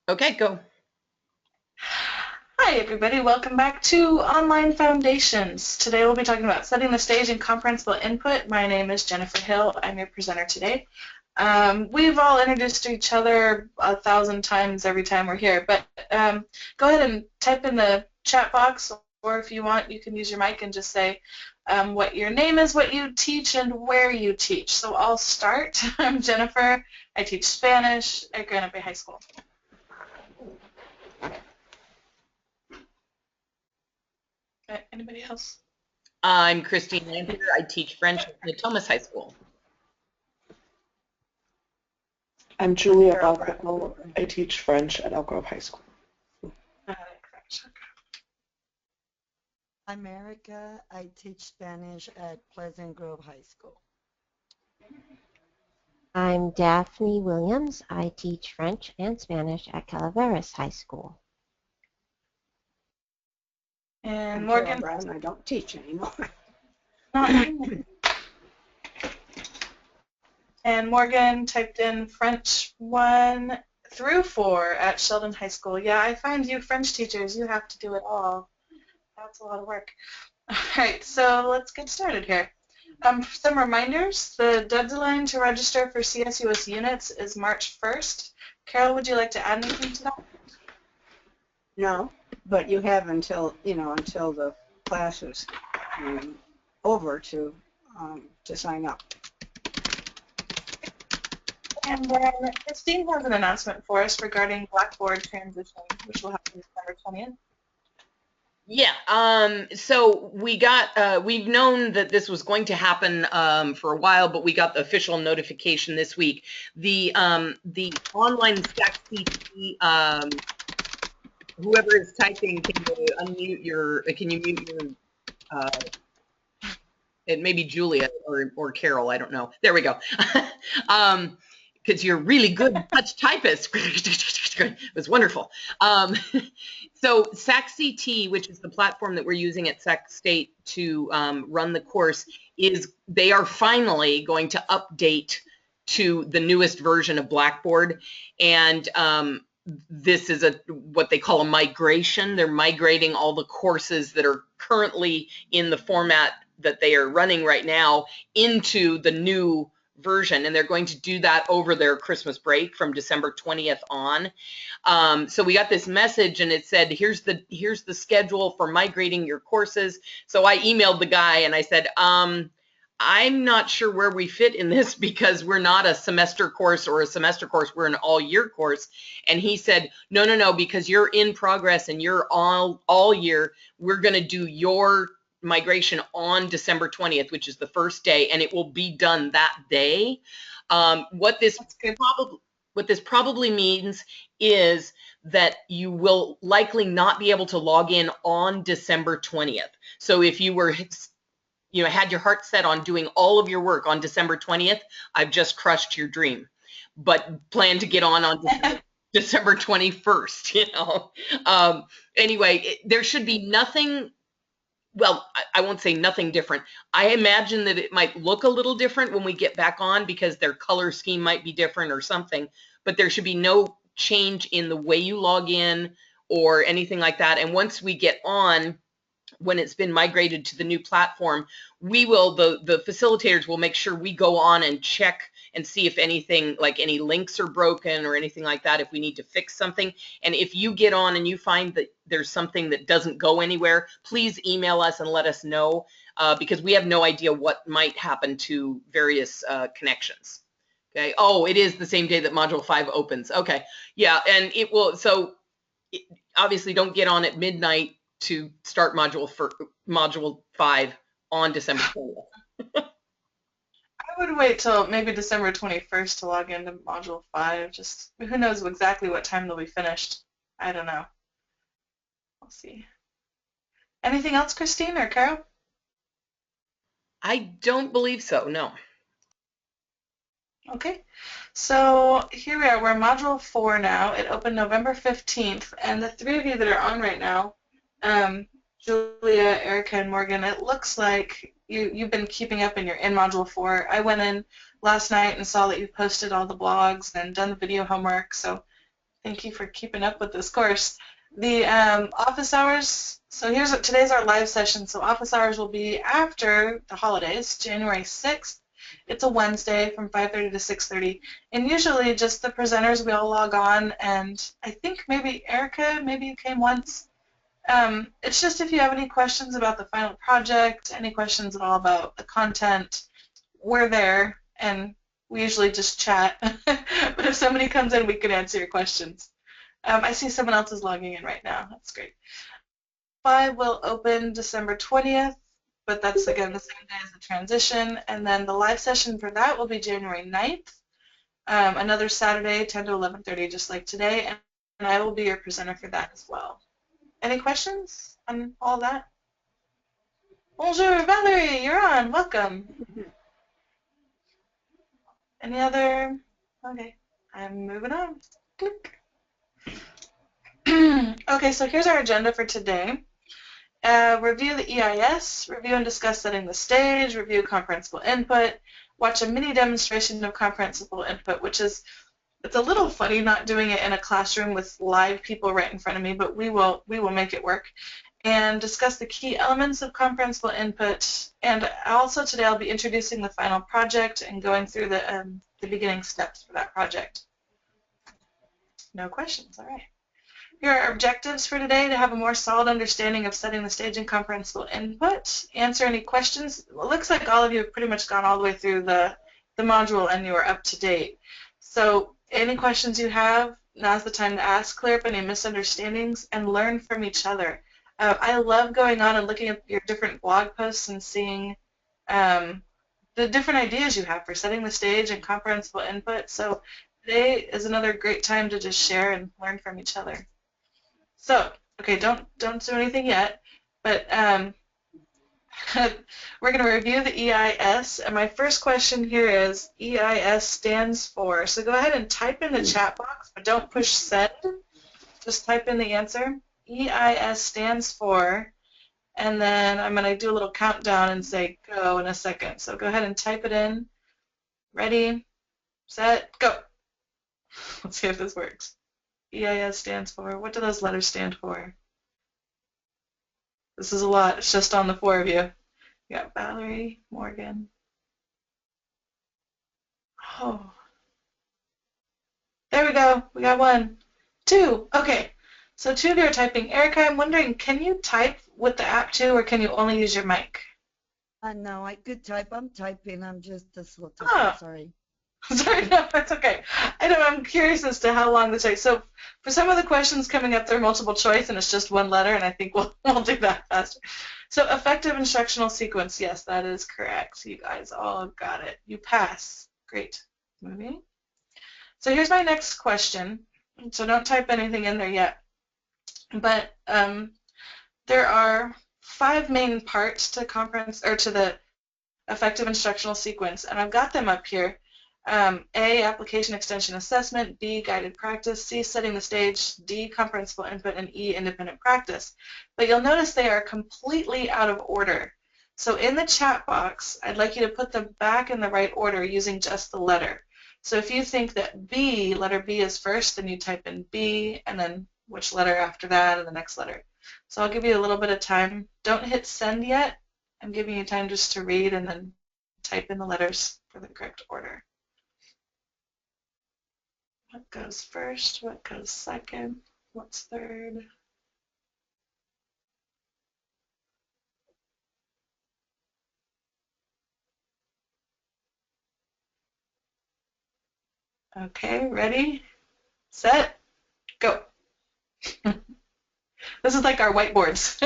Okay, go. Hi everybody, welcome back to Online Foundations. Today we'll be talking about setting the stage and comprehensible input. My name is Jennifer Hill. I'm your presenter today. We've all introduced each other 1,000 times every time we're here, but go ahead and type in the chat box, or if you want, you can use your mic and just say what your name is, what you teach, and where you teach. So I'll start. I'm Jennifer. I teach Spanish at Granite Bay High School. Anybody else? I'm Christine Lampier. I teach French at Thomas High School. I'm Julia Balcano. I teach French at Elk Grove High School. I'm Erica. I teach Spanish at Pleasant Grove High School. I'm Daphne Williams. I teach French and Spanish at Calaveras High School. And I'm Morgan. Carol Brown. I don't teach anymore. And Morgan typed in French 1 through 4 at Sheldon High School. Yeah, I find you French teachers, you have to do it all. That's a lot of work. All right, so let's get started here. Some reminders. The deadline to register for CSUS units is March 1st. Carol, would you like to add anything to that? No, but you have until until the class is over to sign up. And then Christine has an announcement for us regarding Blackboard transition, which will happen December 20th. Yeah, so we've known that this was going to happen for a while, but we got the official notification this week. The online StackCT, whoever is typing, can you mute your, it may be Julia or Carol, I don't know. There we go. Because you're really good touch typist. It was wonderful. So StackCT, which is the platform that we're using at Sac State to run the course, they are finally going to update to the newest version of Blackboard. And this is what they call a migration. They're migrating all the courses that are currently in the format that they are running right now into the new version, and they're going to do that over their Christmas break from December 20th on. So we got this message and it said, here's the schedule for migrating your courses. So I emailed the guy and I said, I'm not sure where we fit in this because we're not a semester course or a semester course, we're an all-year course. And he said, no, because you're in progress and you're all year, we're going to do your migration on December 20th, which is the first day, and it will be done that day. What this probably means is that you will likely not be able to log in on December 20th. So if you were had your heart set on doing all of your work on December 20th, I've just crushed your dream. But plan to get on December 21st, Anyway, there should be nothing. Well, I won't say nothing different. I imagine that it might look a little different when we get back on because their color scheme might be different or something, but there should be no change in the way you log in or anything like that. And once we get on, when it's been migrated to the new platform, the facilitators will make sure we go on and check and see if anything, like any links are broken or anything like that, if we need to fix something. And if you get on and you find that there's something that doesn't go anywhere, please email us and let us know, because we have no idea what might happen to various connections. Okay. Oh, it is the same day that Module 5 opens. Okay. Yeah, and it will, so obviously don't get on at midnight to start Module 5 on December 20th. I would wait till maybe December 21st to log into Module 5. Just who knows exactly what time they'll be finished. I don't know. We'll see. Anything else, Christine or Carol? I don't believe so, no. Okay, so here we are. We're Module 4 now. It opened November 15th, and the three of you that are on right now, Julia, Erica, and Morgan, it looks like you've been keeping up and you're in Module 4. I went in last night and saw that you posted all the blogs and done the video homework, so I Thank you for keeping up with this course. The office hours, so today's our live session, so office hours will be after the holidays, January 6th. It's a Wednesday from 5:30 to 6:30, and usually just the presenters, we all log on, and I think maybe Erica, maybe you came once. It's just if you have any questions about the final project, any questions at all about the content, we're there, and we usually just chat. But if somebody comes in, we can answer your questions. I see someone else is logging in right now. That's great. 5 will open December 20th, but that's, again, the same day as the transition. And then the live session for that will be January 9th, another Saturday, 10 to 11:30, just like today. And I will be your presenter for that as well. Any questions on all that? Bonjour, Valerie, you're on. Welcome. Any other? Okay, I'm moving on. Click. Okay, so here's our agenda for today. Review the EIS, review and discuss setting the stage, review comprehensible input, watch a mini demonstration of comprehensible input, which is, it's a little funny not doing it in a classroom with live people right in front of me, but we will make it work. And discuss the key elements of comprehensible input. And also today I'll be introducing the final project and going through the beginning steps for that project. No questions, all right. Here are our objectives for today: to have a more solid understanding of setting the stage and comprehensible input, answer any questions. It looks like all of you have pretty much gone all the way through the module and you are up to date. So any questions you have, now's the time to ask, clear up any misunderstandings, and learn from each other. I love going on and looking at your different blog posts and seeing the different ideas you have for setting the stage and comprehensible input. So today is another great time to just share and learn from each other. So, okay, don't do anything yet, but we're going to review the EIS, and my first question here is EIS stands for, so go ahead and type in the chat box, but don't push send, just type in the answer. EIS stands for, and then I'm going to do a little countdown and say go in a second, so go ahead and type it in. Ready, set, go. Let's see if this works. EIS stands for, what do those letters stand for? This is a lot, it's just on the 4 of you. You got Valerie, Morgan. Oh. There we go, we got 1. 2, okay. So 2 of you are typing. Erica, I'm wondering, can you type with the app too, or can you only use your mic? No, I could type. I'm typing. I'm just a slow typer. Oh. Sorry. Sorry, no, that's okay. I'm curious as to how long this takes. So for some of the questions coming up, they're multiple choice, and it's just one letter, and I think we'll do that faster. So effective instructional sequence, yes, that is correct. You guys all got it. You pass. Great. Moving. So here's my next question. So don't type anything in there yet. But there are 5 main parts to the effective instructional sequence, and I've got them up here. A, application extension assessment, B, guided practice, C, setting the stage, D, comprehensible input, and E, independent practice. But you'll notice they are completely out of order. So in the chat box, I'd like you to put them back in the right order using just the letter. So if you think that B, letter B is first, then you type in B, and then which letter after that, and the next letter. So I'll give you a little bit of time. Don't hit send yet. I'm giving you time just to read and then type in the letters for the correct order. What goes first? What goes second? What's third? Okay, ready, set, go. This is like our whiteboards.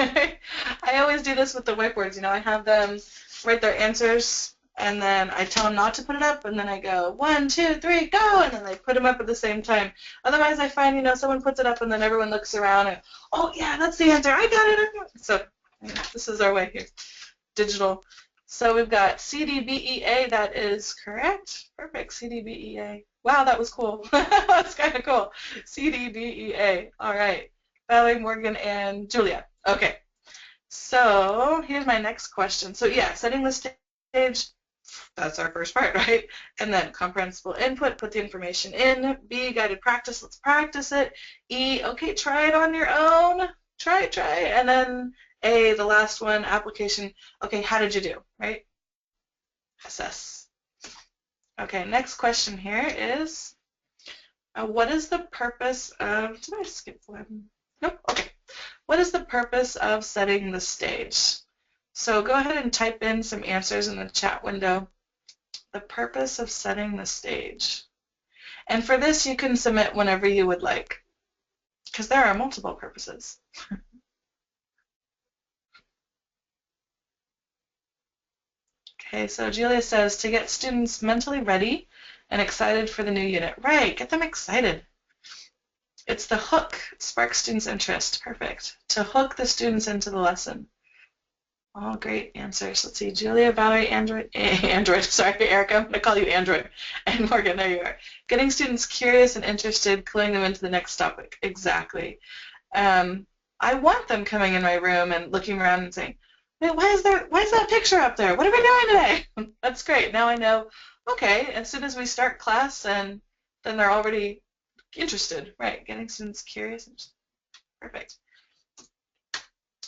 I always do this with the whiteboards. I have them write their answers, and then I tell them not to put it up, and then I go 1, 2, 3, go, and then they put them up at the same time. Otherwise, I find someone puts it up, and then everyone looks around and, oh yeah, that's the answer. I got it. So this is our way here, digital. So we've got CDBEA. That is correct. Perfect. CDBEA. Wow, that was cool. That's kind of cool. CDBEA. All right. Valerie, Morgan, and Julia. Okay. So here's my next question. So yeah, setting the stage, That's our first part, right? And then comprehensible input, put the information in. B, guided practice, let's practice it. E, okay, try it on your own. Try. And then A, the last one, application, okay, how did you do, right? Assess. Okay, next question here is, what is the purpose of, did I skip one? Nope, okay. What is the purpose of setting the stage? So go ahead and type in some answers in the chat window. The purpose of setting the stage. And for this, you can submit whenever you would like, because there are multiple purposes. Okay, so Julia says, to get students mentally ready and excited for the new unit. Right, get them excited. It's the hook, spark students' interest. Perfect. To hook the students into the lesson. All great answers. Let's see, Julia, Valerie, Android, sorry, Erica, I'm going to call you Android. And Morgan, there you are. Getting students curious and interested, cluing them into the next topic. Exactly. I want them coming in my room and looking around and saying, wait, why is that picture up there? What are we doing today? That's great. Now I know, okay, as soon as we start class, and then they're already interested. Right, getting students curious. Perfect.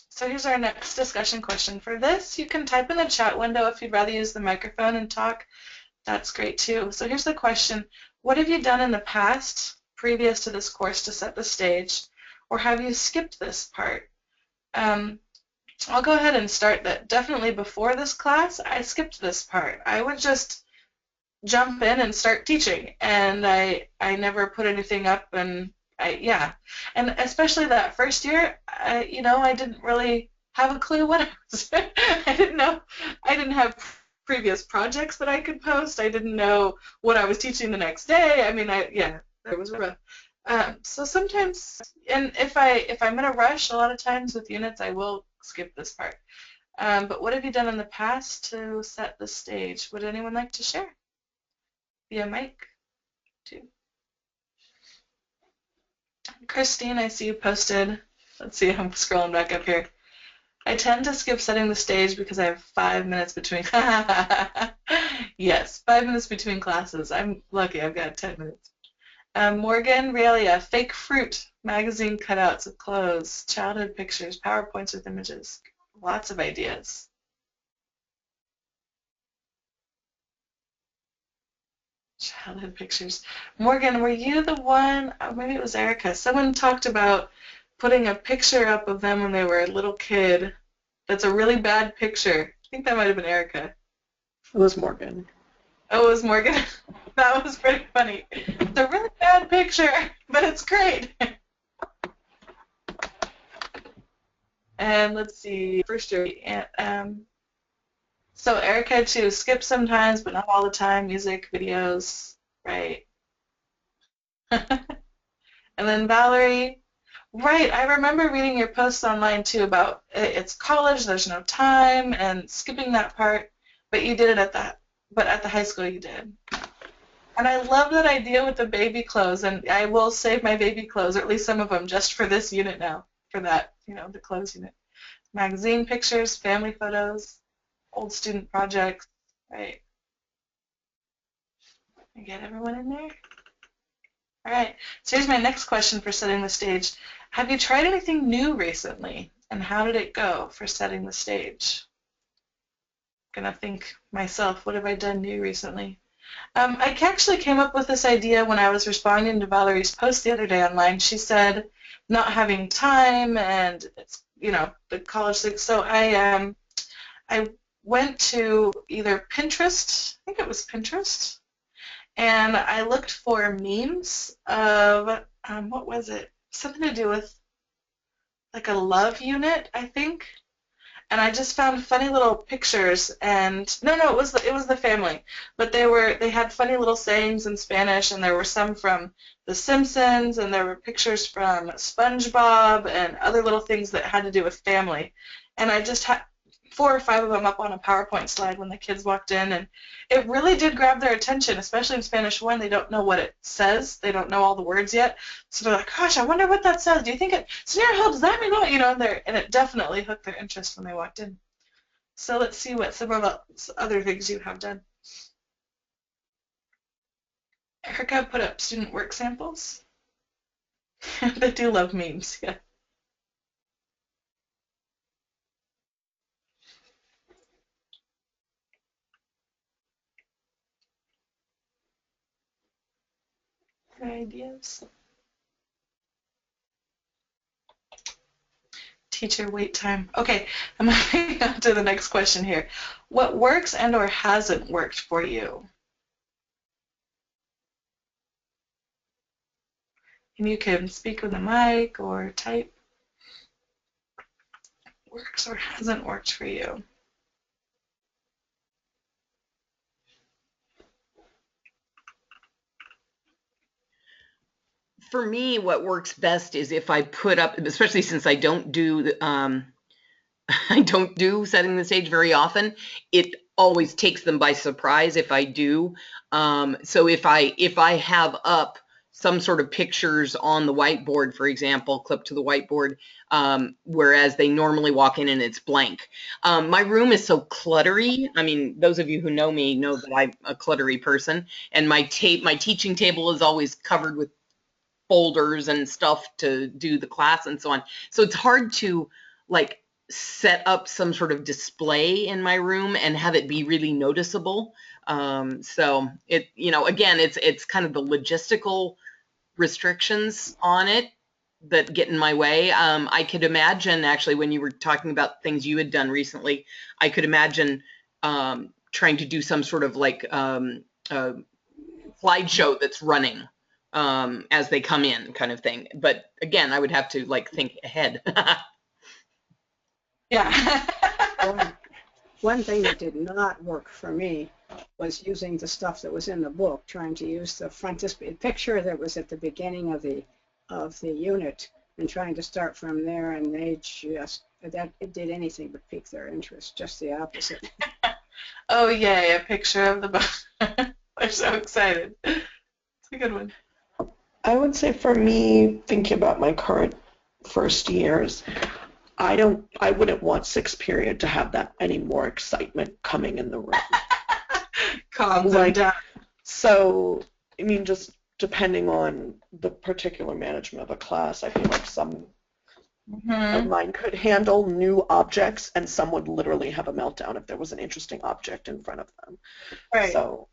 So here's our next discussion question. For this, you can type in the chat window if you'd rather use the microphone and talk. That's great too. So here's the question. What have you done in the past, previous to this course, to set the stage? Or have you skipped this part? I'll go ahead and start that. Definitely before this class, I skipped this part. I would just jump in and start teaching, and I never put anything up, and and especially that first year, I didn't really have a clue what I was. I didn't have previous projects that I could post. I didn't know what I was teaching the next day. I mean, it was rough. So sometimes, and if I'm in a rush, a lot of times with units, I will skip this part. But what have you done in the past to set the stage? Would anyone like to share? Via mic, too. Christine, I see you posted. Let's see, I'm scrolling back up here. I tend to skip setting the stage because I have 5 minutes between. Yes, 5 minutes between classes. I'm lucky. I've got 10 minutes. Morgan, Realia, fake fruit, magazine cutouts of clothes, childhood pictures, PowerPoints with images. Lots of ideas. Childhood pictures. Morgan, were you the one, maybe it was Erica, someone talked about putting a picture up of them when they were a little kid. That's a really bad picture. I think that might have been Erica. It was Morgan. Oh, it was Morgan? That was pretty funny. It's a really bad picture, but it's great. And let's see, first year, so Erica too, skip sometimes, but not all the time, music, videos, right. And then Valerie, right, I remember reading your posts online too about it's college, there's no time, and skipping that part, but you did it but at the high school you did. And I love that idea with the baby clothes, and I will save my baby clothes, or at least some of them, just for this unit now, for that, the clothes unit. Magazine pictures, family photos, old student projects, right? I get everyone in there? All right, so here's my next question for setting the stage. Have you tried anything new recently, and how did it go for setting the stage? I'm gonna think myself, what have I done new recently? I actually came up with this idea when I was responding to Valerie's post the other day online. She said not having time and it's, the college thing. So I went to either Pinterest, I think it was Pinterest, and I looked for memes of, what was it? Something to do with like a love unit, I think. And I just found funny little pictures, and no, it was the family, but they had funny little sayings in Spanish, and there were some from The Simpsons, and there were pictures from SpongeBob and other little things that had to do with family. And I just had 4 or 5 of them up on a PowerPoint slide when the kids walked in, and it really did grab their attention, especially in Spanish 1. They don't know what it says. They don't know all the words yet. So they're like, gosh, I wonder what that says. Do you think Senor Hill, does that mean what? And it definitely hooked their interest when they walked in. So let's see what some of the other things you have done. Erica put up student work samples. They do love memes, yeah. Ideas. Teacher wait time. Okay, I'm moving on to the next question here. What works and or hasn't worked for you? And you can speak with the mic or type. Works or hasn't worked for you? For me, what works best is if I put up, especially since I don't do I don't do setting the stage very often. It always takes them by surprise if I do. So if I have up some sort of pictures on the whiteboard, for example, clipped to the whiteboard, whereas they normally walk in and it's blank. My room is so cluttery. I mean, those of you who know me know that I'm a cluttery person, and my teaching table is always covered with folders and stuff to do the class and so on. So it's hard to like set up some sort of display in my room and have it be really noticeable. So it, again, it's kind of the logistical restrictions on it that get in my way. I could imagine, actually, when you were talking about things you had done recently, I could imagine trying to do some sort of like slideshow that's running as they come in, kind of thing. But again, I would have to like think ahead. Yeah. One thing that did not work for me was using the stuff that was in the book, trying to use the frontispiece picture that was at the beginning of the unit and trying to start from there, and they just, that it did anything but pique their interest, just the opposite. Oh yay, a picture of the book. They're so excited. It's a good one. I would say for me, thinking about my current first years, I wouldn't want sixth period to have that any more excitement coming in the room. Calm them down. So, I mean, just depending on the particular management of a class, I feel like some of mine could handle new objects, and some would literally have a meltdown if there was an interesting object in front of them. Right. So,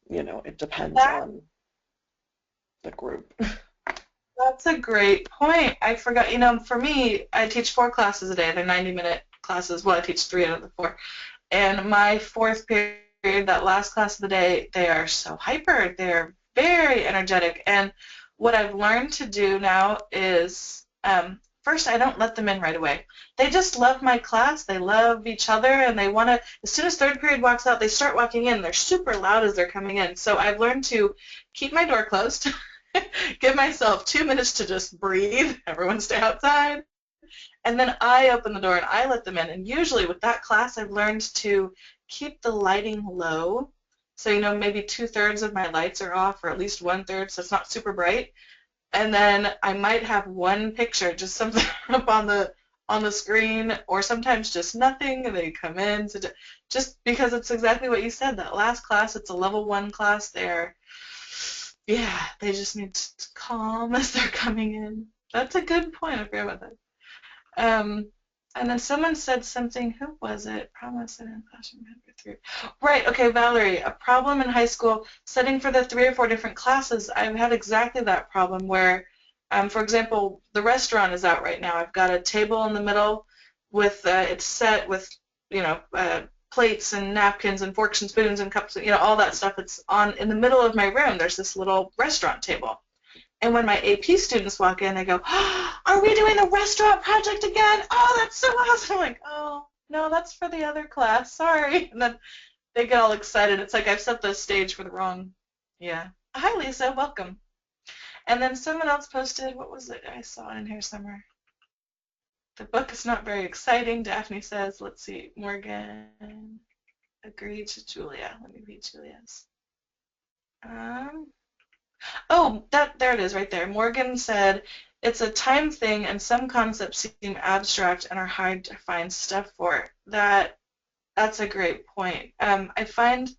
it depends on the group. That's a great point. I forgot, for me, I teach 4 classes a day. They're 90-minute classes. Well, I teach 3 out of the 4. And my fourth period, that last class of the day, they are so hyper. They're very energetic. And what I've learned to do now is, first, I don't let them in right away. They just love my class. They love each other, and they want to, as soon as third period walks out, they start walking in. They're super loud as they're coming in. So I've learned to keep my door closed. Give myself 2 minutes to just breathe. Everyone stay outside. And then I open the door and I let them in. And usually with that class, I've learned to keep the lighting low. So, maybe 2/3 of my lights are off, or at least 1/3, so it's not super bright. And then I might have one picture, just something up on the screen, or sometimes just nothing, and they come in. So just because it's exactly what you said, that last class, it's a level 1 class there. Yeah, they just need to calm as they're coming in. That's a good point. I forgot about that. And then someone said something. Who was it? Problem setting in classroom for 3. Right. Okay, Valerie. A problem in high school setting for the 3 or 4 different classes. I've had exactly that problem where, for example, the restaurant is out right now. I've got a table in the middle with it's set with plates and napkins and forks and spoons and cups, all that stuff. It's in the middle of my room. There's this little restaurant table. And when my AP students walk in, they go, "Oh, are we doing the restaurant project again? Oh, that's so awesome." I'm like, "Oh, no, that's for the other class. Sorry." And then they get all excited. It's like I've set the stage for the wrong, yeah. Hi, Lisa. Welcome. And then someone else posted, what was it? I saw it in here somewhere. The book is not very exciting, Daphne says. Let's see. Morgan agreed to Julia. Let me read Julia's. There it is right there. Morgan said, it's a time thing and some concepts seem abstract and are hard to find stuff for. That's a great point. I find,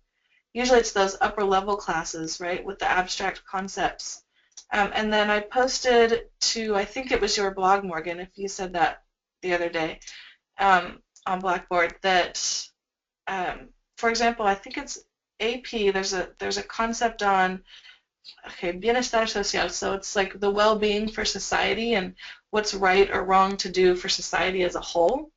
Usually it's those upper level classes, right, with the abstract concepts. And then I posted to, I think it was your blog, Morgan, if you said that the other day, on Blackboard, that, for example, I think it's AP, there's a concept on, okay, bienestar social, so it's like the well-being for society and what's right or wrong to do for society as a whole.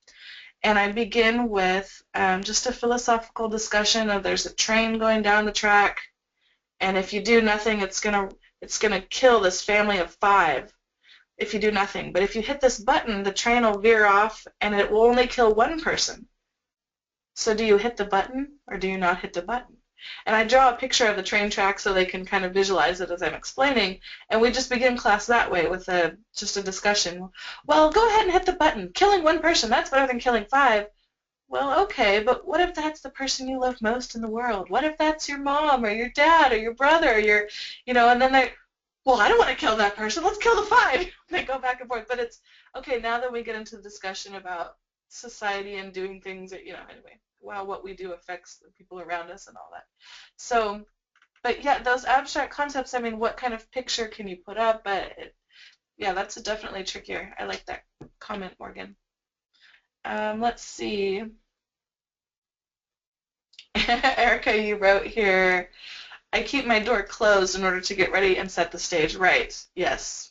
And I begin with just a philosophical discussion of there's a train going down the track, and if you do nothing, it's gonna kill this family of 5 if you do nothing. But if you hit this button, the train will veer off, and it will only kill 1 person. So do you hit the button, or do you not hit the button? And I draw a picture of the train track so they can kind of visualize it as I'm explaining, and we just begin class that way with just a discussion. Well, go ahead and hit the button. Killing 1 person, that's better than killing 5. Well, okay, but what if that's the person you love most in the world? What if that's your mom or your dad or your brother or your, and then well, I don't want to kill that person. Let's kill the 5. They go back and forth. But it's, okay, now that we get into the discussion about society and doing things that, anyway, wow, what we do affects the people around us and all that. So, but yeah, those abstract concepts, I mean, what kind of picture can you put up? But yeah, that's definitely trickier. I like that comment, Morgan. Let's see. Erica, you wrote here, I keep my door closed in order to get ready and set the stage. Right, yes.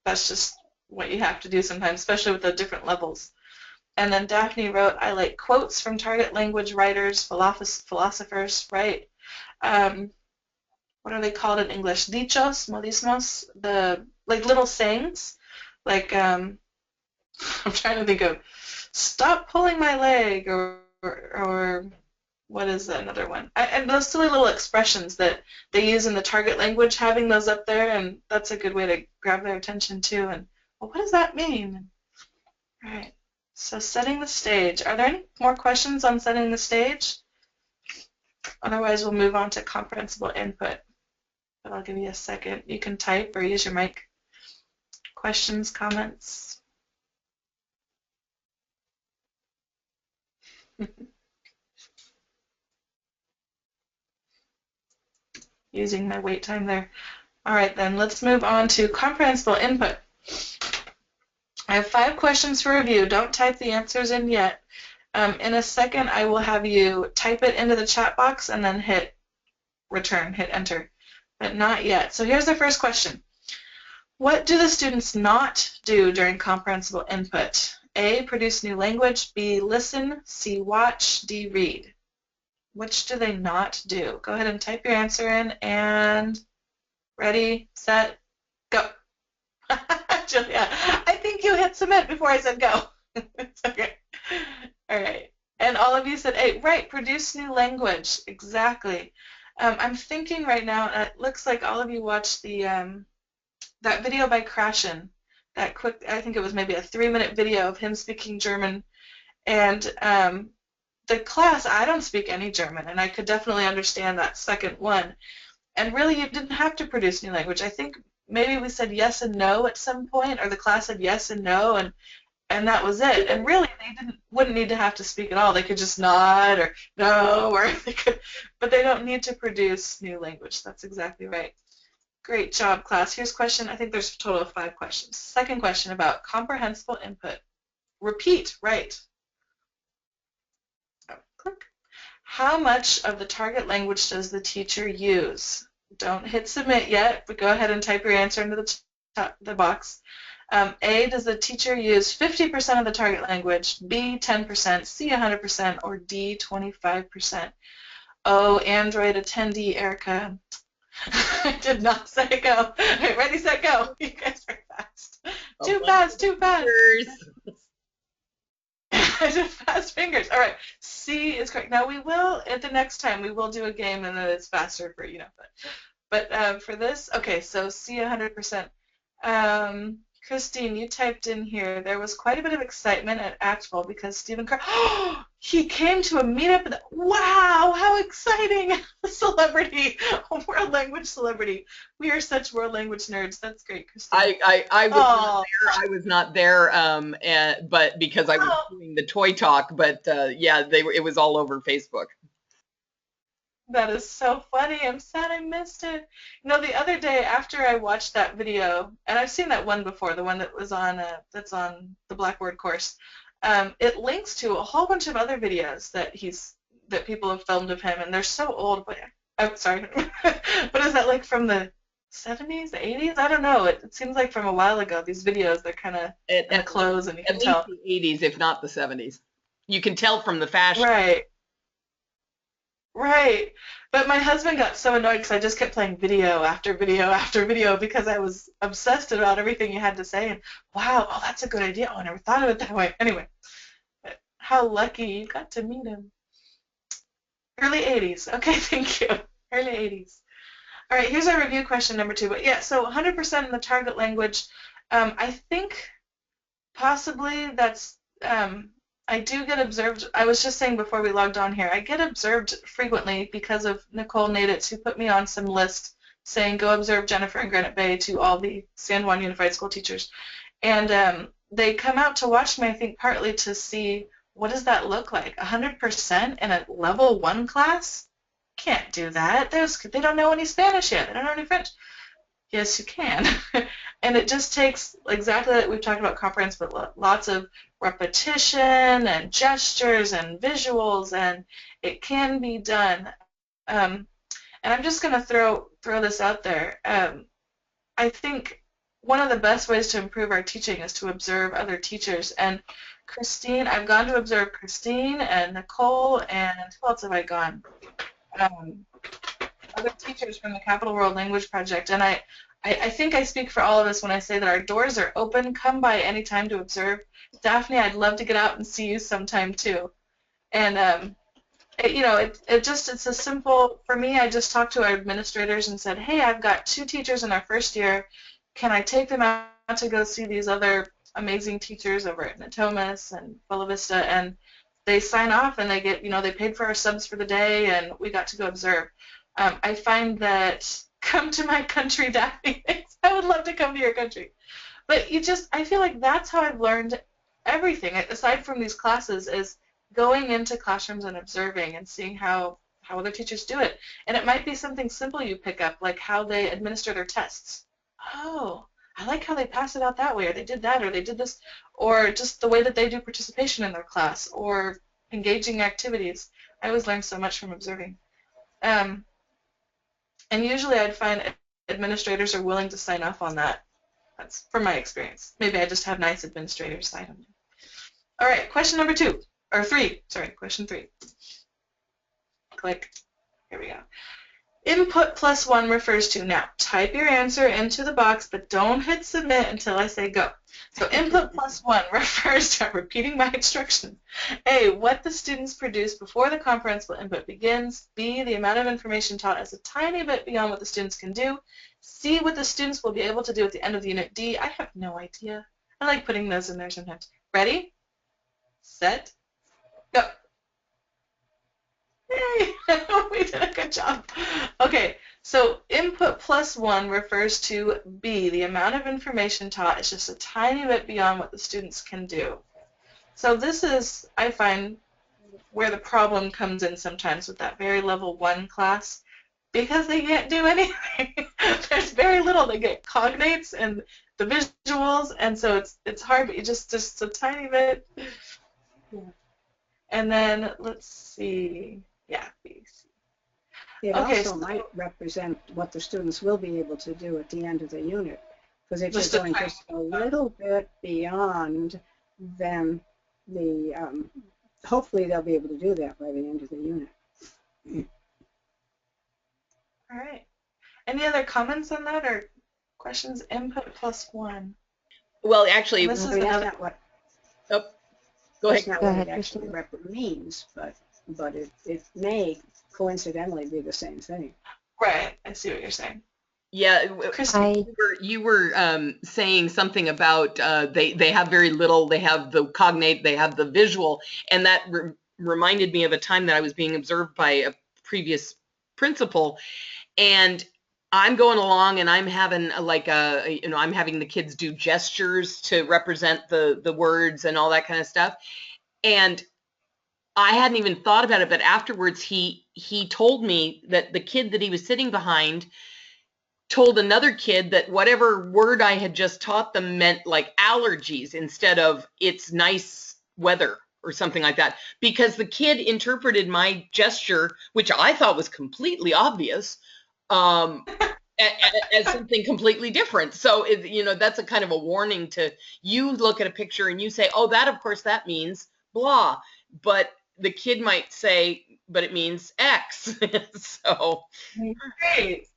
That's just what you have to do sometimes, especially with the different levels. And then Daphne wrote, I like quotes from target language writers, philosophers, right? What are they called in English? Dichos, modismos, like little sayings. Like, I'm trying to think of, stop pulling my leg, or what is another one? And those silly little expressions that they use in the target language, having those up there, and that's a good way to grab their attention too. And, well, what does that mean? All right. So setting the stage. Are there any more questions on setting the stage? Otherwise, we'll move on to comprehensible input. But I'll give you a second. You can type or use your mic. Questions, comments? Using my wait time there. All right, then let's move on to comprehensible input. I have 5 questions for review. Don't type the answers in yet. In a second, I will have you type it into the chat box and then hit return, hit enter, but not yet. So here's the first question. What do the students not do during comprehensible input? A, produce new language. B, listen. C, watch. D, read. Which do they not do? Go ahead and type your answer in, and ready, set, go. Julia, I think you hit submit before I said go. It's okay. All right. And all of you said A. Right, produce new language. Exactly. I'm thinking right now, and it looks like all of you watched the that video by Krashen, that quick, I think it was maybe a 3-minute video of him speaking German. And the class, I don't speak any German, and I could definitely understand that second one. And really, you didn't have to produce new language. I think maybe we said yes and no at some point, or the class said yes and no, and that was it. And really, they wouldn't need to have to speak at all. They could just nod or no, or they could, but they don't need to produce new language. That's exactly right. Great job, class. Here's a question. I think there's a total of 5 questions. Second question about comprehensible input. Repeat, right. Oh, click. How much of the target language does the teacher use? Don't hit submit yet, but go ahead and type your answer into the box. A, does the teacher use 50% of the target language? B, 10%, C, 100%, or D, 25%? Oh, Android attendee Erica. I did not say go. Right, ready, set, go. You guys are fast. Too fast, too fast. I did fast fingers. All right, C is correct. Now we will, at the next time, we will do a game and then it's faster for, but for this, okay, so C 100%. Christine, you typed in here, there was quite a bit of excitement at Actful because Stephen Carr, he came to a meetup. Wow, how exciting! A celebrity, a world language celebrity. We are such world language nerds. That's great, Christine. I was not there, but because I was doing the toy talk, but yeah, it was all over Facebook. That is so funny. I'm sad I missed it. You know, the other day after I watched that video, and I've seen that one before, the one that was on that's on the Blackboard course. It links to a whole bunch of other videos that people have filmed of him, and they're so old. But I'm sorry, what is that, like from the 70s, the 80s? I don't know. It seems like from a while ago. These videos, they're kind of in the clothes, and you can tell. At least the 80s, if not the 70s. You can tell from the fashion. Right. Right. But my husband got so annoyed because I just kept playing video after video after video because I was obsessed about everything he had to say. And wow, oh, that's a good idea. Oh, I never thought of it that way. Anyway, how lucky you got to meet him. Early 80s. Okay, thank you. Early 80s. All right, here's our review question number 2. But yeah, so 100% in the target language. I think possibly that's I do get observed. I was just saying before we logged on here, I get observed frequently because of Nicole Naditz, who put me on some list saying go observe Jennifer in Granite Bay to all the San Juan Unified School teachers. And they come out to watch me, I think, partly to see what does that look like. 100% in a level 1 class? Can't do that. They don't know any Spanish yet. They don't know any French. Yes, you can. And it just takes exactly like we've talked about comprehensive, but lots of repetition and gestures and visuals, and it can be done. And I'm just going to throw this out there. I think one of the best ways to improve our teaching is to observe other teachers. And Christine, I've gone to observe Christine and Nicole, and who else have I gone? Other teachers from the Capital World Language Project, and I think I speak for all of us when I say that our doors are open. Come by anytime to observe. Daphne, I'd love to get out and see you sometime too. And it's a simple, for me, I just talked to our administrators and said, hey, I've got 2 teachers in our first year. Can I take them out to go see these other amazing teachers over at Natomas and Bella Vista? And they sign off and they get, they paid for our subs for the day, and we got to go observe. I find that come to my country, Daphne. I would love to come to your country. But I feel like that's how I've learned everything, aside from these classes, is going into classrooms and observing and seeing how other teachers do it. And it might be something simple you pick up, like how they administer their tests. Oh, I like how they pass it out that way, or they did that, or they did this, or just the way that they do participation in their class, or engaging activities. I always learn so much from observing. And usually I'd find administrators are willing to sign off on that. That's from my experience. Maybe I just have nice administrators. I don't know. All right, question number 2, or 3. Sorry, question 3. Click. Here we go. Input +1 refers to, now type your answer into the box, but don't hit submit until I say go. So input +1 refers to, I'm repeating my instructions. A, what the students produce before the comprehensible input begins. B, the amount of information taught is a tiny bit beyond what the students can do. C, what the students will be able to do at the end of the unit. D, I have no idea. I like putting those in there sometimes. Ready, set, go. Yay! We did a good job. Okay, so input +1 refers to B, the amount of information taught is just a tiny bit beyond what the students can do. So this is, I find, where the problem comes in sometimes with that very level 1 class, because they can't do anything. There's very little. They get cognates and the visuals, and so it's hard, but you just a tiny bit. Yeah. And then let's see. Yeah, B, C. It also might represent what the students will be able to do at the end of the unit. Because if you're going just a little bit beyond, then hopefully they'll be able to do that by the end of the unit. All right. Any other comments on that or questions? Input +1. Well, actually, This is not what. Oh, go ahead. That's not what it actually means, but it may coincidentally be the same thing. Right. I see what you're saying. Yeah, you were saying something about they have very little. They have the cognate, they have the visual, and that reminded me of a time that I was being observed by a previous principal, and I'm going along and I'm having I'm having the kids do gestures to represent the words and all that kind of stuff, and I hadn't even thought about it, but afterwards he told me that the kid that he was sitting behind told another kid that whatever word I had just taught them meant like allergies instead of it's nice weather or something like that, because the kid interpreted my gesture, which I thought was completely obvious, as something completely different. So, that's a kind of a warning to you look at a picture and you say, oh, that, of course, that means blah. But the kid might say, but it means X. So. Great.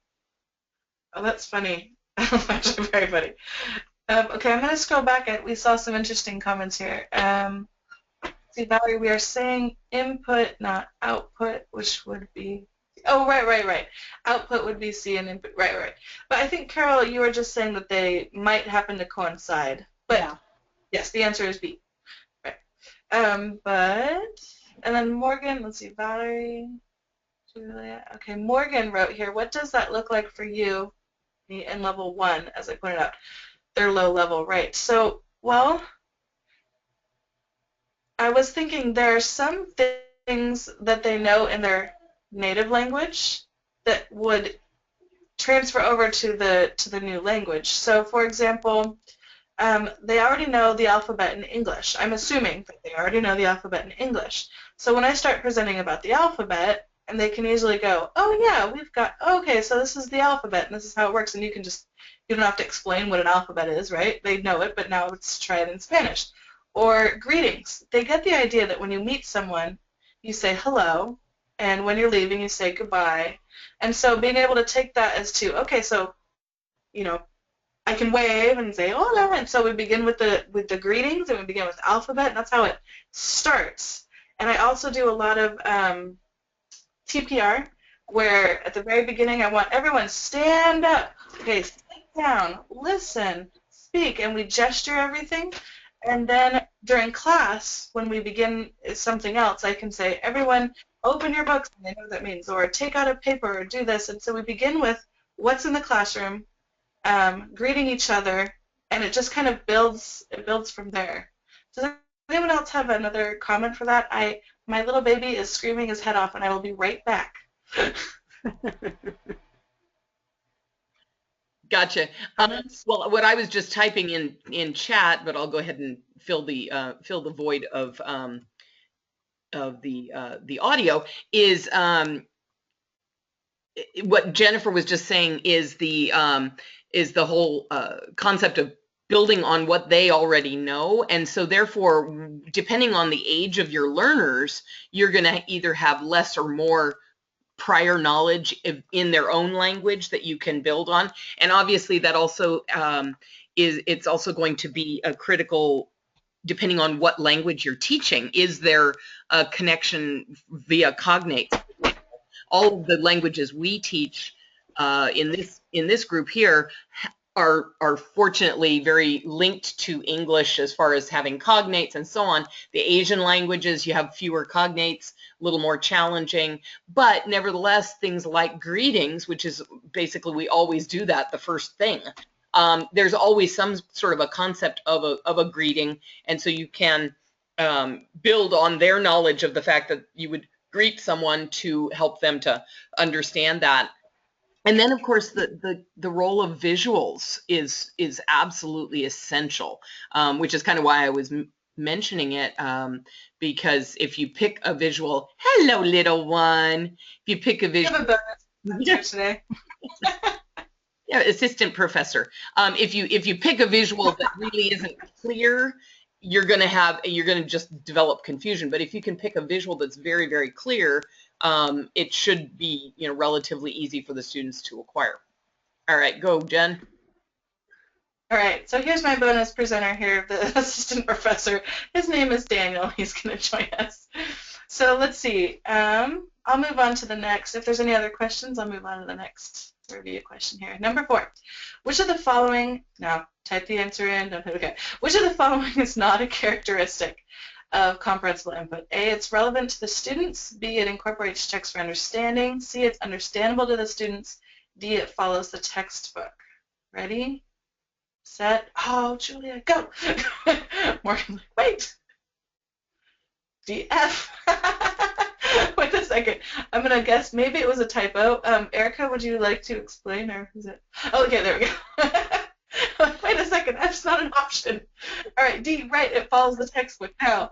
Oh, that's funny. Actually, very funny. Okay, I'm going to scroll back. We saw some interesting comments here. See, Valerie, we are saying input, not output, which would be, oh, right. Output would be C and input, right. But I think, Carol, you were just saying that they might happen to coincide. But Yeah. yes, the answer is B. Right. And then Morgan, let's see, Valerie, Julia. Okay, Morgan wrote here, what does that look like for you in level 1, as I pointed out? They're low level, right. So, well, I was thinking there are some things that they know in their native language that would transfer over to the new language. So, for example, they already know the alphabet in English. I'm assuming that they already know the alphabet in English. So when I start presenting about the alphabet, and they can easily go, oh yeah, we've got, okay, so this is the alphabet, and this is how it works, and you don't have to explain what an alphabet is, right? They know it, but now let's try it in Spanish. Or greetings. They get the idea that when you meet someone, you say hello, and when you're leaving, you say goodbye. And so being able to take that as to, okay, so, I can wave and say hola, and so we begin with the greetings, and we begin with alphabet, and that's how it starts. And I also do a lot of TPR, where at the very beginning I want everyone stand up, okay, sit down, listen, speak, and we gesture everything. And then during class, when we begin something else, I can say, everyone, open your books, and they know what that means, or take out a paper, or do this. And so we begin with what's in the classroom, greeting each other, and it just kind of builds from there. Does anyone else have another comment for that? My little baby is screaming his head off, and I will be right back. Gotcha. Well, what I was just typing in chat, but I'll go ahead and fill the void of the audio, is what Jennifer was just saying is the whole concept of building on what they already know. And so therefore, depending on the age of your learners, you're going to either have less or more prior knowledge in their own language that you can build on. And obviously that also it's also going to be a critical, depending on what language you're teaching. Is there a connection via cognates? All of the languages we teach in this group here are fortunately very linked to English as far as having cognates and so on. The Asian languages, you have fewer cognates, a little more challenging, but nevertheless, things like greetings, which is basically we always do that the first thing. There's always some sort of a concept of a greeting, and so you can build on their knowledge of the fact that you would greet someone to help them to understand that. And then, of course, the role of visuals is absolutely essential, which is kind of why I was mentioning it, because if you pick a visual, hello, little one. If you pick a visual, today. Yeah, assistant professor. If you pick a visual that really isn't clear, you're gonna just develop confusion. But if you can pick a visual that's very, very clear, it should be, relatively easy for the students to acquire. All right, go, Jen. All right, so here's my bonus presenter here, the assistant professor. His name is Daniel. He's going to join us. So let's see. I'll move on to the next. If there's any other questions, I'll move on to the next review question here. Number 4. Which of the following, now type the answer in, don't hit OK. Which of the following is not a characteristic of comprehensible input? A, it's relevant to the students. B, it incorporates checks for understanding. C, it's understandable to the students. D, it follows the textbook. Ready? Set. Oh, Julia, go. Morgan, wait. DF. Wait a second. I'm going to guess maybe it was a typo. Erica, would you like to explain, or is it? Oh, okay, there we go. Wait a second. F's not an option. All right, D, right. It follows the textbook. Now,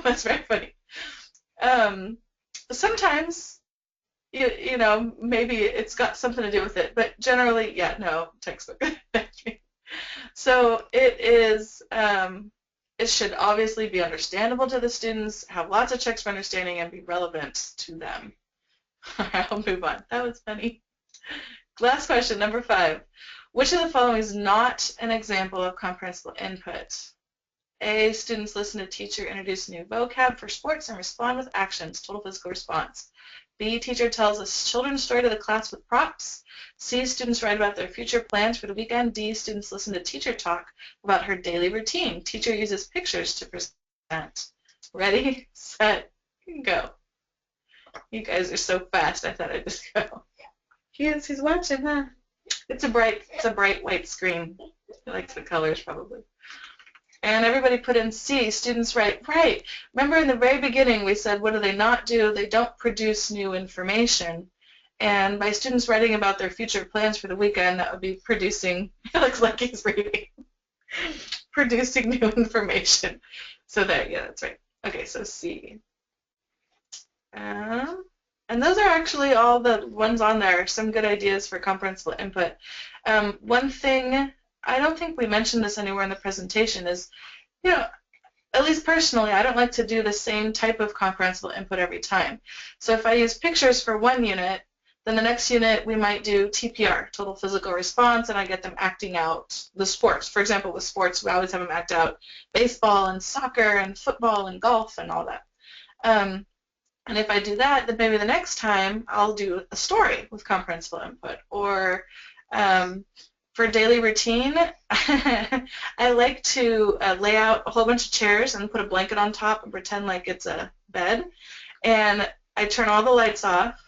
that's very funny. Sometimes, you know, maybe it's got something to do with it, but generally, yeah, no, textbook. So it is, it should obviously be understandable to the students, have lots of checks for understanding, and be relevant to them. I'll move on. That was funny. Last question, number 5. Which of the following is not an example of comprehensible input? A, students listen to teacher introduce new vocab for sports and respond with actions, total physical response. B, teacher tells a children's story to the class with props. C, students write about their future plans for the weekend. D, students listen to teacher talk about her daily routine. Teacher uses pictures to present. Ready, set, go. You guys are so fast, I thought I'd just go. He's watching, huh? It's a bright white screen. He likes the colors probably. And everybody put in C, students write, right. Remember in the very beginning we said, what do they not do? They don't produce new information. And by students writing about their future plans for the weekend, that would be producing, it looks like he's reading, producing new information. So there, yeah, that's right. Okay, so C. And those are actually all the ones on there, some good ideas for comprehensible input. One thing, I don't think we mentioned this anywhere in the presentation, is, you know, at least personally, I don't like to do the same type of comprehensible input every time. So if I use pictures for one unit, then the next unit we might do TPR, total physical response, and I get them acting out the sports. For example, with sports, we always have them act out baseball and soccer and football and golf and all that. And if I do that, then maybe the next time I'll do a story with comprehensible input. Or for daily routine, I like to lay out a whole bunch of chairs and put a blanket on top and pretend like it's a bed. And I turn all the lights off.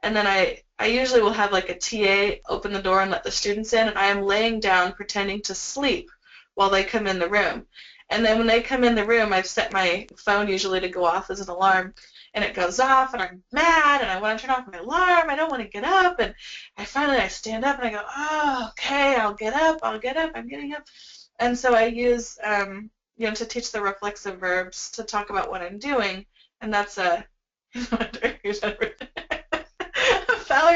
And then I usually will have like a TA open the door and let the students in. And I am laying down pretending to sleep while they come in the room. And then when they come in the room, I've set my phone usually to go off as an alarm. And it goes off, and I'm mad, and I want to turn off my alarm. I don't want to get up, and I stand up, and I go, oh, okay, I'll get up, I'm getting up. And so I use, you know, to teach the reflexive verbs to talk about what I'm doing, and that's a, Valerie,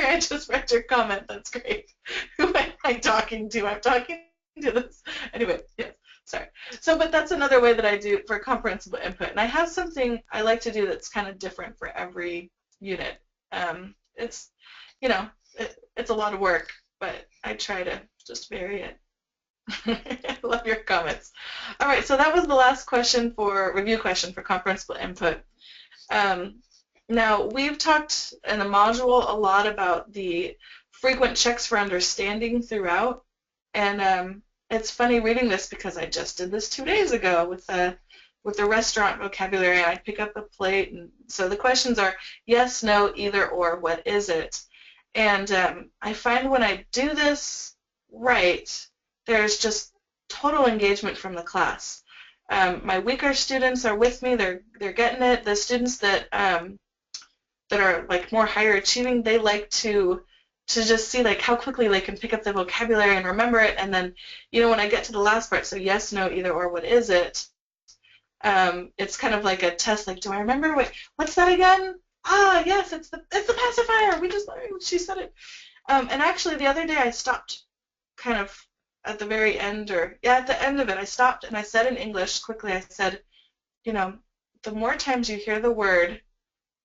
I just read your comment. That's great. Who am I talking to? I'm talking to this. Anyway, yes. Sorry. So, but that's another way that I do for comprehensible input. And I have something I like to do that's kind of different for every unit. It's, you know, it's a lot of work, but I try to just vary it. I love your comments. All right, so that was the last question for review question for comprehensible input. Now, we've talked in the module a lot about the frequent checks for understanding throughout. And it's funny reading this because I just did this 2 days ago with the restaurant vocabulary, and I'd pick up a plate, and so the questions are yes, no, either, or, what is it? And I find when I do this right, there's just total engagement from the class. My weaker students are with me, they're getting it. The students that are like more higher achieving, they like to just see like how quickly they can pick up the vocabulary and remember it. And then, you know, when I get to the last part, so yes, no, either, or, what is it? It's kind of like a test, like, do I remember? What's that again? Ah, yes, it's the pacifier. We just learned, she said it. And actually the other day I stopped kind of at the very end, or yeah, at the end of it, I stopped and I said in English quickly, I said, you know, the more times you hear the word,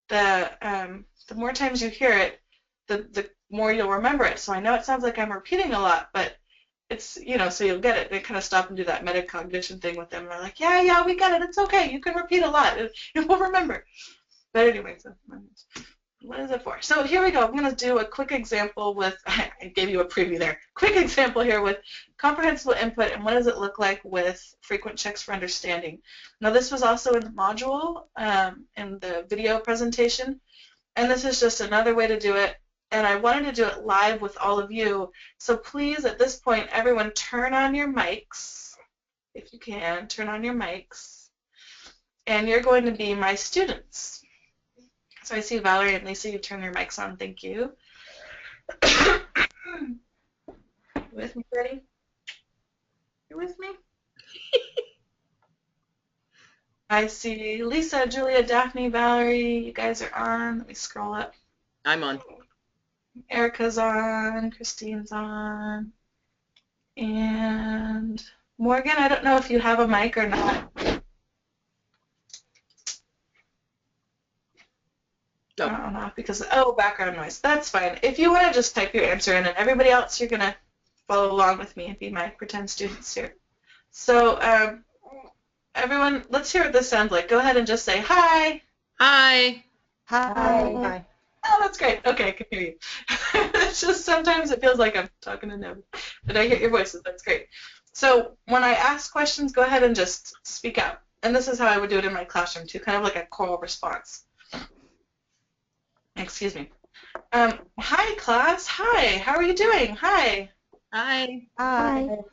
the more times you hear it, the more you'll remember it. So I know it sounds like I'm repeating a lot, but it's, you know, so you'll get it. They kind of stop and do that metacognition thing with them. They're like, yeah, we got it. It's okay. You can repeat a lot. You will remember. But anyway, so what is it for? So here we go. I'm going to do a quick example with, I gave you a preview there. Quick example here with comprehensible input and what does it look like with frequent checks for understanding. Now this was also in the module in the video presentation, and this is just another way to do it. And I wanted to do it live with all of you. So please, at this point, everyone turn on your mics. If you can, turn on your mics. and you're going to be my students. So I see Valerie and Lisa, you turn your mics on. Thank you. With me, Betty? You with me? I see Lisa, Julia, Daphne, Valerie. You guys are on. Let me scroll up. I'm on. Erica's on. Christine's on. And Morgan, I don't know if you have a mic or not. No. I don't know, because, background noise. That's fine. If you want to just type your answer in, and everybody else, you're going to follow along with me and be my pretend students here. So, everyone, let's hear what this sounds like. Go ahead and just say hi. Hi. Hi. Oh, that's great. Okay, I can hear you. It's just sometimes it feels like I'm talking to nobody, but I get your voices. That's great. So when I ask questions, go ahead and just speak out. And this is how I would do it in my classroom too, kind of like a choral response. Excuse me. Hi, class. Hi. How are you doing? Hi. Hi. Hi.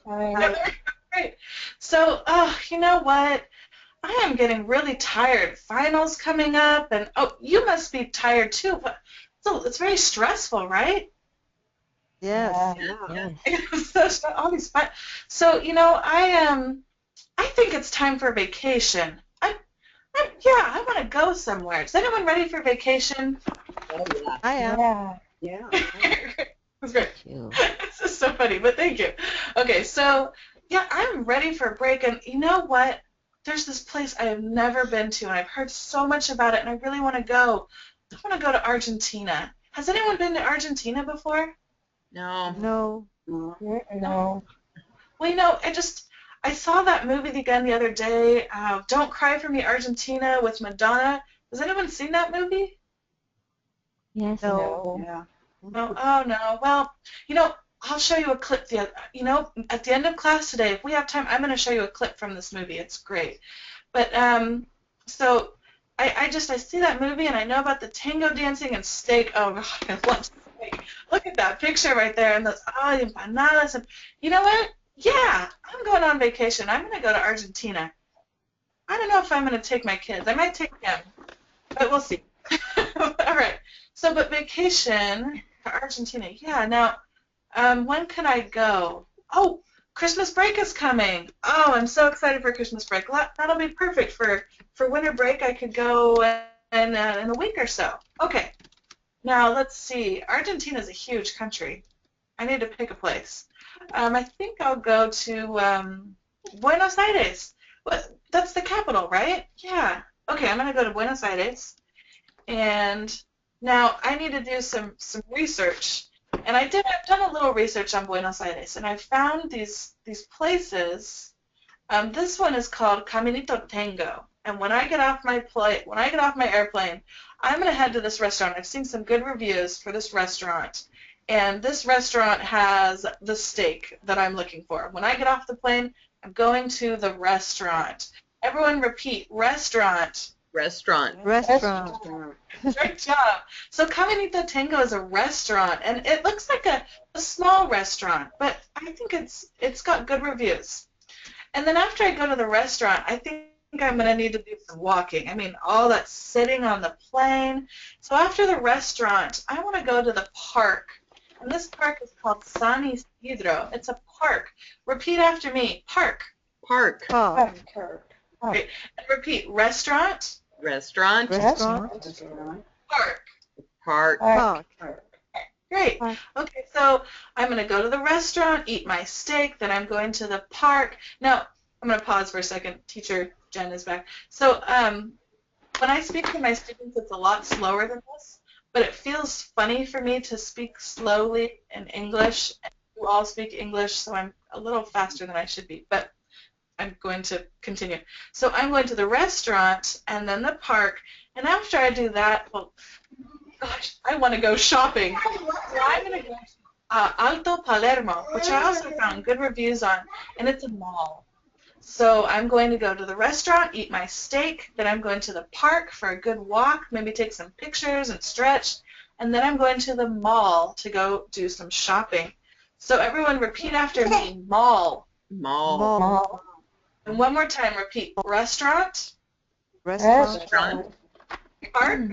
Great. So, you know what? I am getting really tired. Finals coming up, and you must be tired too. But so it's very stressful, right? Yes. Yes. So I think it's time for vacation. I want to go somewhere. Is anyone ready for vacation? Oh, yeah. I am. Yeah. That's great. You. This is so funny, but thank you. Okay, so yeah, I'm ready for a break, and you know what? There's this place I have never been to, and I've heard so much about it, and I really want to go. I want to go to Argentina. Has anyone been to Argentina before? No. No. No. Well, I saw that movie again the other day, Don't Cry for Me, Argentina, with Madonna. Has anyone seen that movie? Yes. No. Yeah. No. Oh, no. Well, I'll show you a clip. At the end of class today, if we have time, I'm going to show you a clip from this movie. It's great. But so I see that movie, and I know about the tango dancing and steak. Oh God, I love steak. Look at that picture right there, and those empanadas. And you know what? Yeah, I'm going on vacation. I'm going to go to Argentina. I don't know if I'm going to take my kids. I might take them, but we'll see. All right. So, but vacation to Argentina. Yeah. Now, when can I go? Oh, Christmas break is coming. Oh, I'm so excited for Christmas break. That'll be perfect for winter break. I could go in a week or so. Okay. Now, let's see. Argentina is a huge country. I need to pick a place. I think I'll go to Buenos Aires. That's the capital, right? Yeah. Okay, I'm going to go to Buenos Aires. And now I need to do some research. And I've done a little research on Buenos Aires, and I found these places. This one is called Caminito Tango. And when I get off my airplane, I'm going to head to this restaurant. I've seen some good reviews for this restaurant. And this restaurant has the steak that I'm looking for. When I get off the plane, I'm going to the restaurant. Everyone repeat, restaurant. Restaurant. Restaurant. Great job. So Caminito Tango is a restaurant, and it looks like a small restaurant, but I think it's got good reviews. And then after I go to the restaurant, I think I'm going to need to do some walking. I mean, all that sitting on the plane. So after the restaurant, I want to go to the park. And this park is called San Isidro. It's a park. Repeat after me. Park. Park. Park. Great. And repeat. Restaurant. Restaurant. Restaurant. Park. Park. Park. Great. Park. Okay, so I'm going to go to the restaurant, eat my steak, then I'm going to the park. Now, I'm going to pause for a second. Teacher Jen is back. So when I speak to my students, it's a lot slower than this, but it feels funny for me to speak slowly in English. You all speak English, so I'm a little faster than I should be, but I'm going to continue. So I'm going to the restaurant and then the park, and after I do that, well, gosh, I want to go shopping. So I'm going to go to Alto Palermo, which I also found good reviews on, and it's a mall. So I'm going to go to the restaurant, eat my steak, then I'm going to the park for a good walk, maybe take some pictures and stretch, and then I'm going to the mall to go do some shopping. So everyone repeat after me, mall. Mall. Mall. And one more time, repeat, restaurant, Restaurant. Restaurant. Park.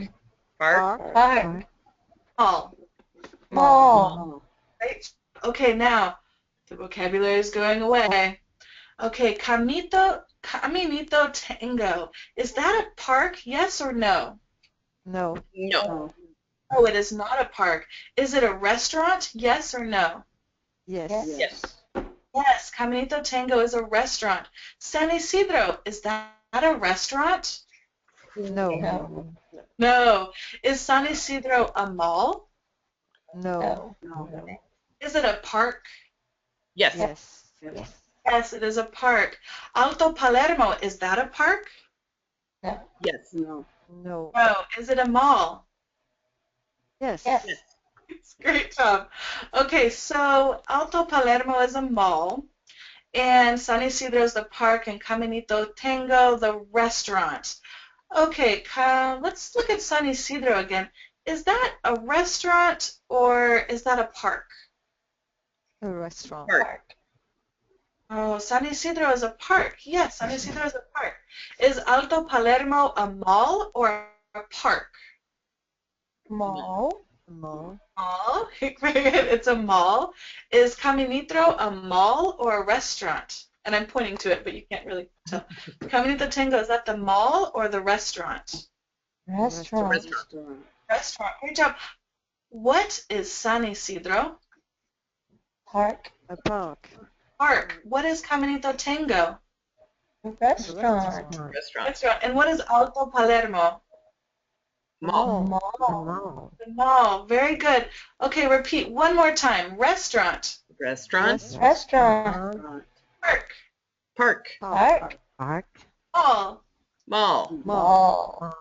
Park. Park. Mall. Mall. Right? Okay, now the vocabulary is going away. Okay, Caminito Tango. Is that a park? Yes or no? No. No. No. Oh, it is not a park. Is it a restaurant? Yes or no? Yes. Yes. Yes, Caminito Tango is a restaurant. San Isidro, is that a restaurant? No. No. Is San Isidro a mall? No. No. Is it a park? Yes. Yes. Yes. Yes, it is a park. Alto Palermo, is that a park? Yes. No. No. No. Is it a mall? Yes. Great job. Okay, so Alto Palermo is a mall, and San Isidro is the park, and Caminito Tango, the restaurant. Okay, let's look at San Isidro again. Is that a restaurant or is that a park? A restaurant. Park. Oh, San Isidro is a park. Yes, San Isidro is a park. Is Alto Palermo a mall or a park? Mall. Mall. Very good. It's a mall. Is Caminito a mall or a restaurant? And I'm pointing to it, but you can't really tell. Caminito Tango, is that the mall or the restaurant? Restaurant. Restaurant. Restaurant. Great job. What is San Isidro? Park. A park. Park. What is Caminito Tango? Restaurant. Restaurant. Restaurant. And what is Alto Palermo? Mall. Mall. The mall. Very good. Okay, repeat one more time. Restaurant. Restaurant. Restaurant. Park. Park. Park. Park. Mall. Mall. Mall.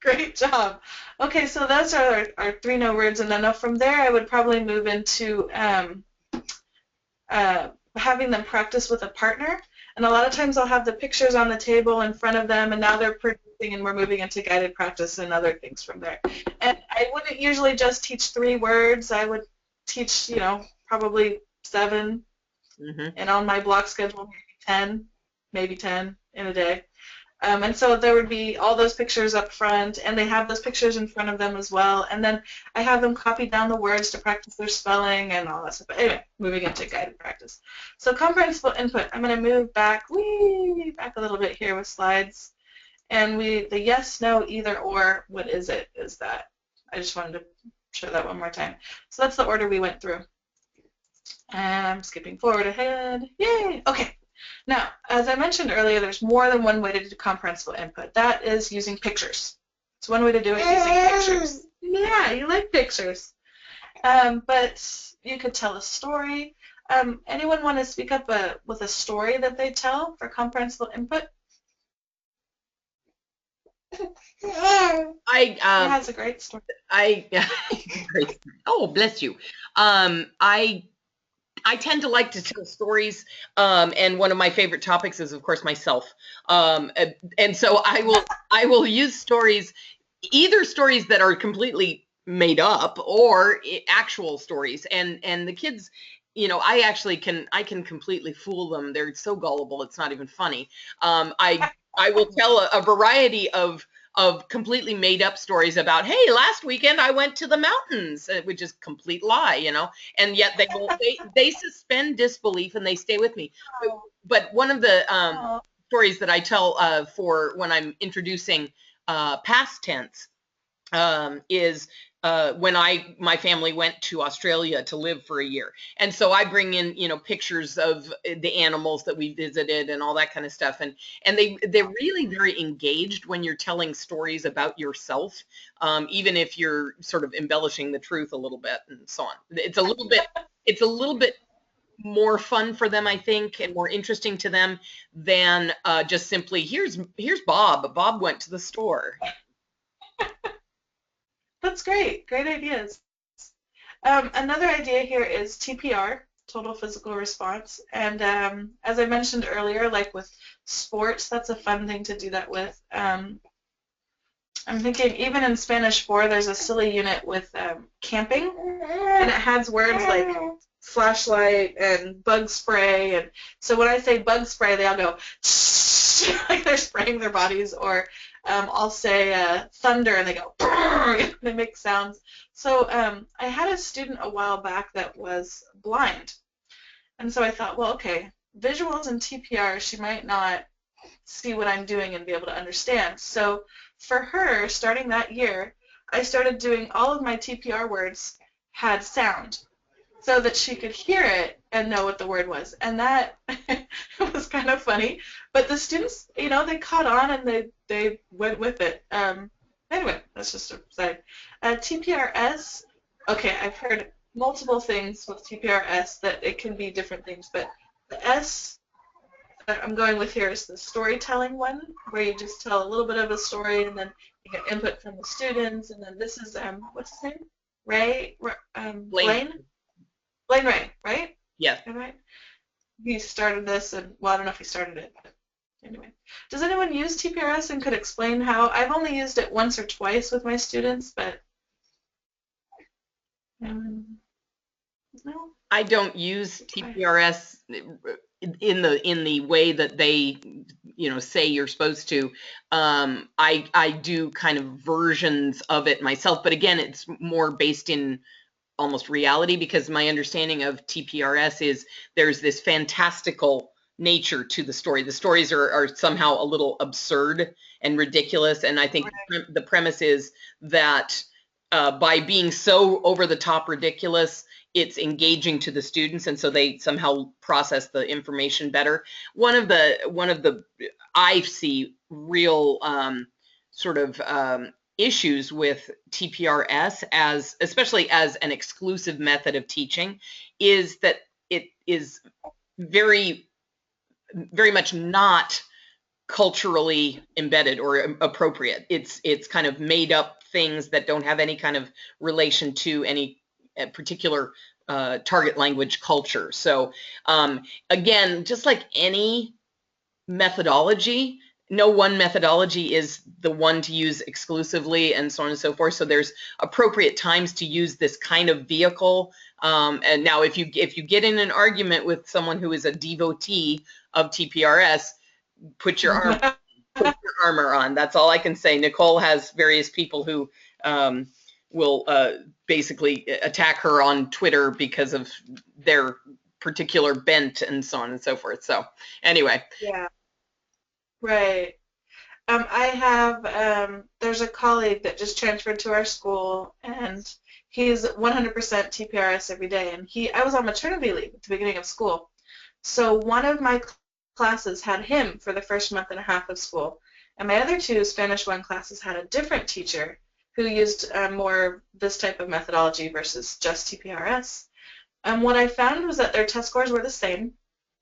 Great job. Okay, so those are our three no words, and then from there I would probably move into having them practice with a partner. And a lot of times I'll have the pictures on the table in front of them, and now they're producing, and we're moving into guided practice and other things from there. And I wouldn't usually just teach 3 words. I would teach, probably 7, Mm-hmm. and on my block schedule, maybe 10 in a day. And so there would be all those pictures up front, and they have those pictures in front of them as well. And then I have them copy down the words to practice their spelling and all that stuff. But anyway, moving into guided practice. So comprehensible input. I'm going to move back a little bit here with slides. And the yes, no, either, or, what is it, is that. I just wanted to show that one more time. So that's the order we went through. And I'm skipping forward ahead. Yay! Okay. Now, as I mentioned earlier, there's more than one way to do comprehensible input. That is using pictures. It's one way to do it using pictures. Yeah, you like pictures. But you could tell a story. Anyone want to speak up with a story that they tell for comprehensible input? Who has a great story? Great. Oh, bless you. I tend to like to tell stories, and one of my favorite topics is, of course, myself. And so I will use stories, either stories that are completely made up or actual stories. And the kids, I can completely fool them. They're so gullible, it's not even funny. I will tell a variety of completely made up stories about, hey, last weekend I went to the mountains, which is complete lie, and yet they suspend disbelief and they stay with me. But one of the stories that I tell for when I'm introducing past tense is when my family went to Australia to live for a year. And so I bring in, pictures of the animals that we visited and all that kind of stuff. And they're really very engaged when you're telling stories about yourself, even if you're sort of embellishing the truth a little bit and so on. It's a little bit more fun for them, I think, and more interesting to them than just simply, here's Bob. Bob went to the store. That's great. Great ideas. Another idea here is TPR, total physical response. And as I mentioned earlier, like with sports, that's a fun thing to do that with. I'm thinking even in Spanish 4, there's a silly unit with camping, and it has words like flashlight and bug spray. And so when I say bug spray, they all go like they're spraying their bodies. Or I'll say thunder, and they go, they make sounds. So I had a student a while back that was blind. And so I thought, well, okay, visuals and TPR, she might not see what I'm doing and be able to understand. So for her, starting that year, I started doing all of my TPR words had sound so that she could hear it and know what the word was. And that was kind of funny. But the students, you know, they caught on and they went with it. Anyway, that's just a side. TPRS, okay, I've heard multiple things with TPRS that it can be different things, but the S that I'm going with here is the storytelling one, where you just tell a little bit of a story and then you get input from the students. And then this is, what's his name? Blaine Ray, right? Yes. Right? He started this, and, well, I don't know if he started it, but anyway. Does anyone use TPRS and could explain how? I've only used it once or twice with my students, but no. I don't use TPRS in the way that they, you know, say you're supposed to. I do kind of versions of it myself, but again, it's more based in almost reality, because my understanding of TPRS is there's this fantastical nature to the story. The stories are somehow a little absurd and ridiculous, and I think the premise is that by being so over the top ridiculous, it's engaging to the students, and so they somehow process the information better. One of the I see real sort of issues with TPRS, especially as an exclusive method of teaching, is that it is very, very much not culturally embedded or appropriate. It's kind of made up things that don't have any kind of relation to any particular target language culture. So again, just like any methodology, no one methodology is the one to use exclusively, and so on and so forth. So there's appropriate times to use this kind of vehicle. And now if you get in an argument with someone who is a devotee of TPRS, put your armor on. That's all I can say. Nicole has various people who will basically attack her on Twitter because of their particular bent and so on and so forth. So anyway. Yeah. Right. I have, there's a colleague that just transferred to our school, and he's 100% TPRS every day. And I was on maternity leave at the beginning of school. So one of my classes had him for the first month and a half of school. And my other two Spanish 1 classes had a different teacher who used more this type of methodology versus just TPRS. What I found was that their test scores were the same.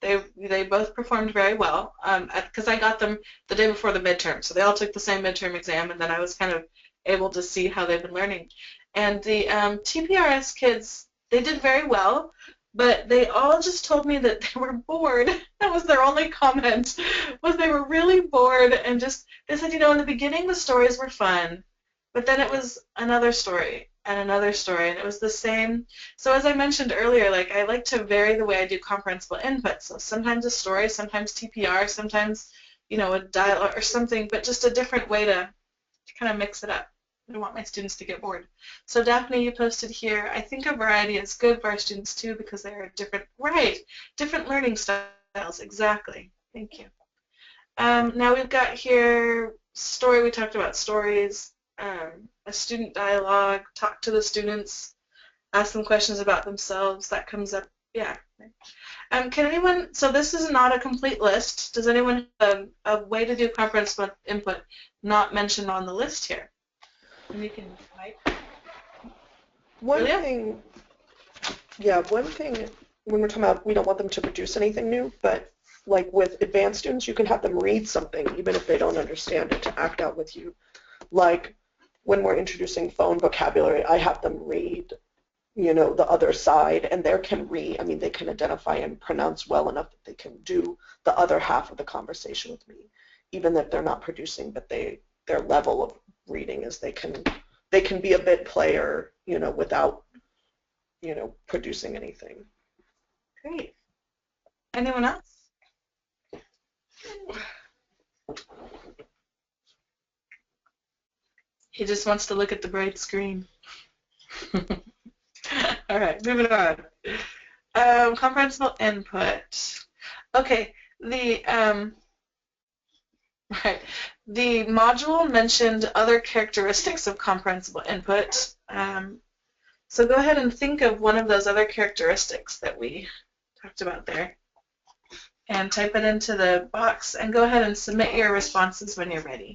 They both performed very well, because I got them the day before the midterm. So they all took the same midterm exam, and then I was kind of able to see how they've been learning. And the TPRS kids, they did very well, but they all just told me that they were bored. That was their only comment, was they were really bored, and just, they said, you know, in the beginning the stories were fun, but then it was another story and another story, and it was the same. So as I mentioned earlier, like, I like to vary the way I do comprehensible input. So sometimes a story, sometimes TPR, sometimes, you know, a dialogue or something, but just a different way to kind of mix it up. I don't want my students to get bored. So Daphne, you posted here, I think a variety is good for our students too, because they are different, right, different learning styles, exactly. Thank you. Now we've got here story, we talked about stories, a student dialogue, talk to the students, ask them questions about themselves, that comes up, yeah. Can anyone, so this is not a complete list, does anyone have a way to do comprehensive input not mentioned on the list here? And you can, Mike. One thing when we're talking about we don't want them to produce anything new, but like with advanced students, you can have them read something even if they don't understand it to act out with you. Like when we're introducing phone vocabulary, I have them read, you know, the other side, and they can read, I mean, they can identify and pronounce well enough that they can do the other half of the conversation with me, even if they're not producing, but their level of reading is they can be a bit player, you know, without, you know, producing anything. Great. Anyone else? He just wants to look at the bright screen. All right, moving on. Comprehensible input. Okay, the module mentioned other characteristics of comprehensible input. So go ahead and think of one of those other characteristics that we talked about there, and type it into the box, and go ahead and submit your responses when you're ready.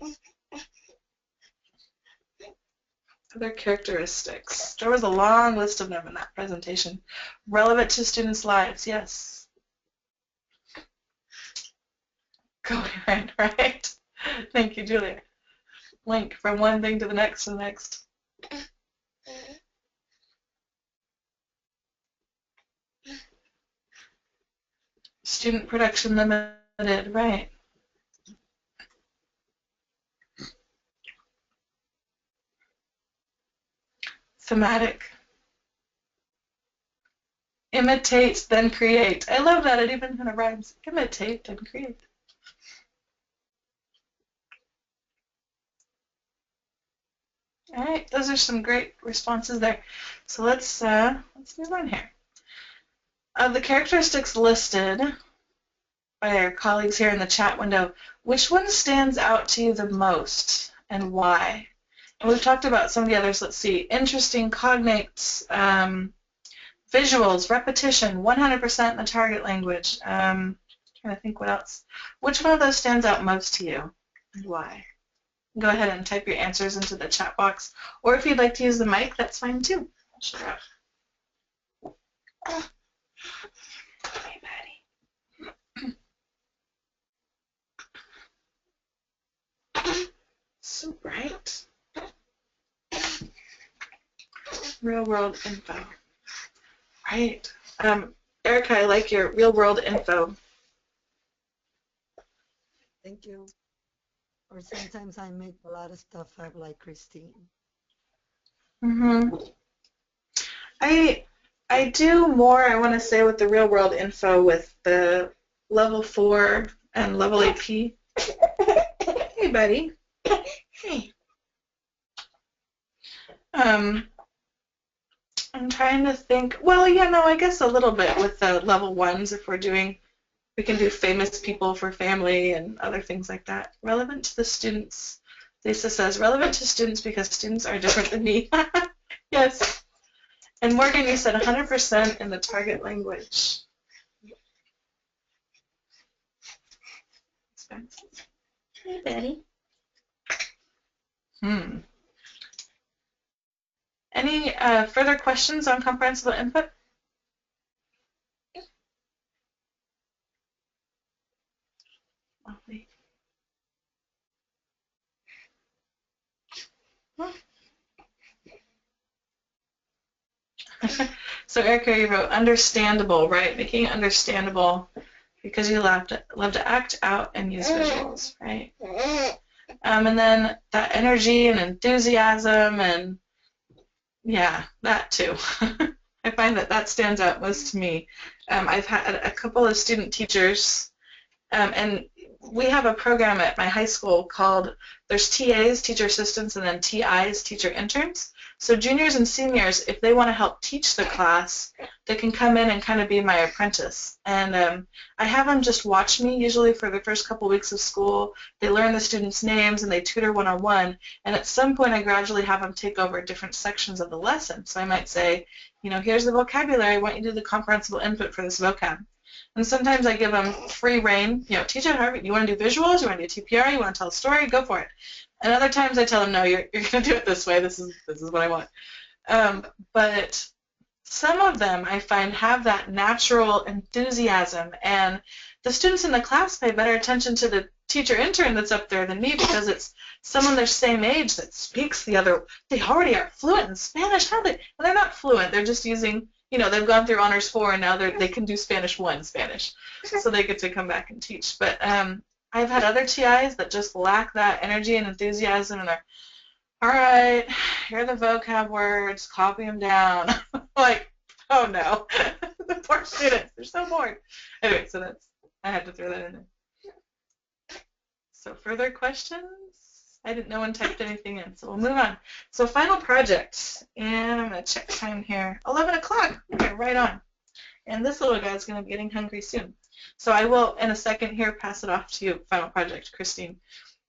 Other characteristics. There was a long list of them in that presentation. Relevant to students' lives, yes. Coherent, right? Thank you, Julia. Link from one thing to the next to the next. Student production limited, right. Thematic. Imitate, then create. I love that. It even kind of rhymes. Imitate, then create. All right, those are some great responses there. So let's move on here. Of the characteristics listed by our colleagues here in the chat window, which one stands out to you the most and why? And we've talked about some of the others. Let's see. Interesting, cognates, visuals, repetition, 100% in the target language. Trying to think what else. Which one of those stands out most to you and why? Go ahead and type your answers into the chat box. Or if you'd like to use the mic, that's fine too. Shut up. Hey, buddy. So bright. Real world info. Right. Erica, I like your real world info. Thank you. Or sometimes I make a lot of stuff up like Christine. I do more, I want to say, with the real world info with the level 4 and level AP. Hey, buddy. Hey. I'm trying to think. Well, yeah, no, I guess a little bit with the level 1s if we're doing, we can do famous people for family and other things like that. Relevant to the students. Lisa says, relevant to students because students are different than me. Yes. And Morgan, you said 100% in the target language. Hey, Betty. Any further questions on comprehensible input? So Erica, you wrote understandable, right? Making it understandable because you love to act out and use visuals, right? And then that energy and enthusiasm and yeah, that too. I find that stands out most to me. I've had a couple of student teachers, and we have a program at my high school called, there's TAs, teacher assistants, and then TIs, teacher interns. So juniors and seniors, if they want to help teach the class, they can come in and kind of be my apprentice. And I have them just watch me usually for the first couple weeks of school. They learn the students' names and they tutor one-on-one. And at some point I gradually have them take over different sections of the lesson. So I might say, you know, here's the vocabulary. I want you to do the comprehensible input for this vocab. And sometimes I give them free reign. You know, teach it however you want to do visuals, you want to do TPR, you want to tell a story, go for it. And other times I tell them, no, you're going to do it this way. This is what I want. But some of them I find have that natural enthusiasm, and the students in the class pay better attention to the teacher intern that's up there than me because it's someone their same age that speaks the other. They already are fluent in Spanish. How they? Well, they're not fluent. They're just using. You know, they've gone through Honors 4 and now they can do Spanish 1 Spanish, so they get to come back and teach. But I've had other TIs that just lack that energy and enthusiasm, and they're, all right, here are the vocab words, copy them down. Like, oh no, the poor students, they're so bored. Anyway, so I had to throw that in there. So further questions? I didn't know one typed anything in, so we'll move on. So final project, and I'm going to check time here. 11 o'clock. Okay, right on. And this little guy's going to be getting hungry soon. So I will, in a second here, pass it off to you, final project, Christine.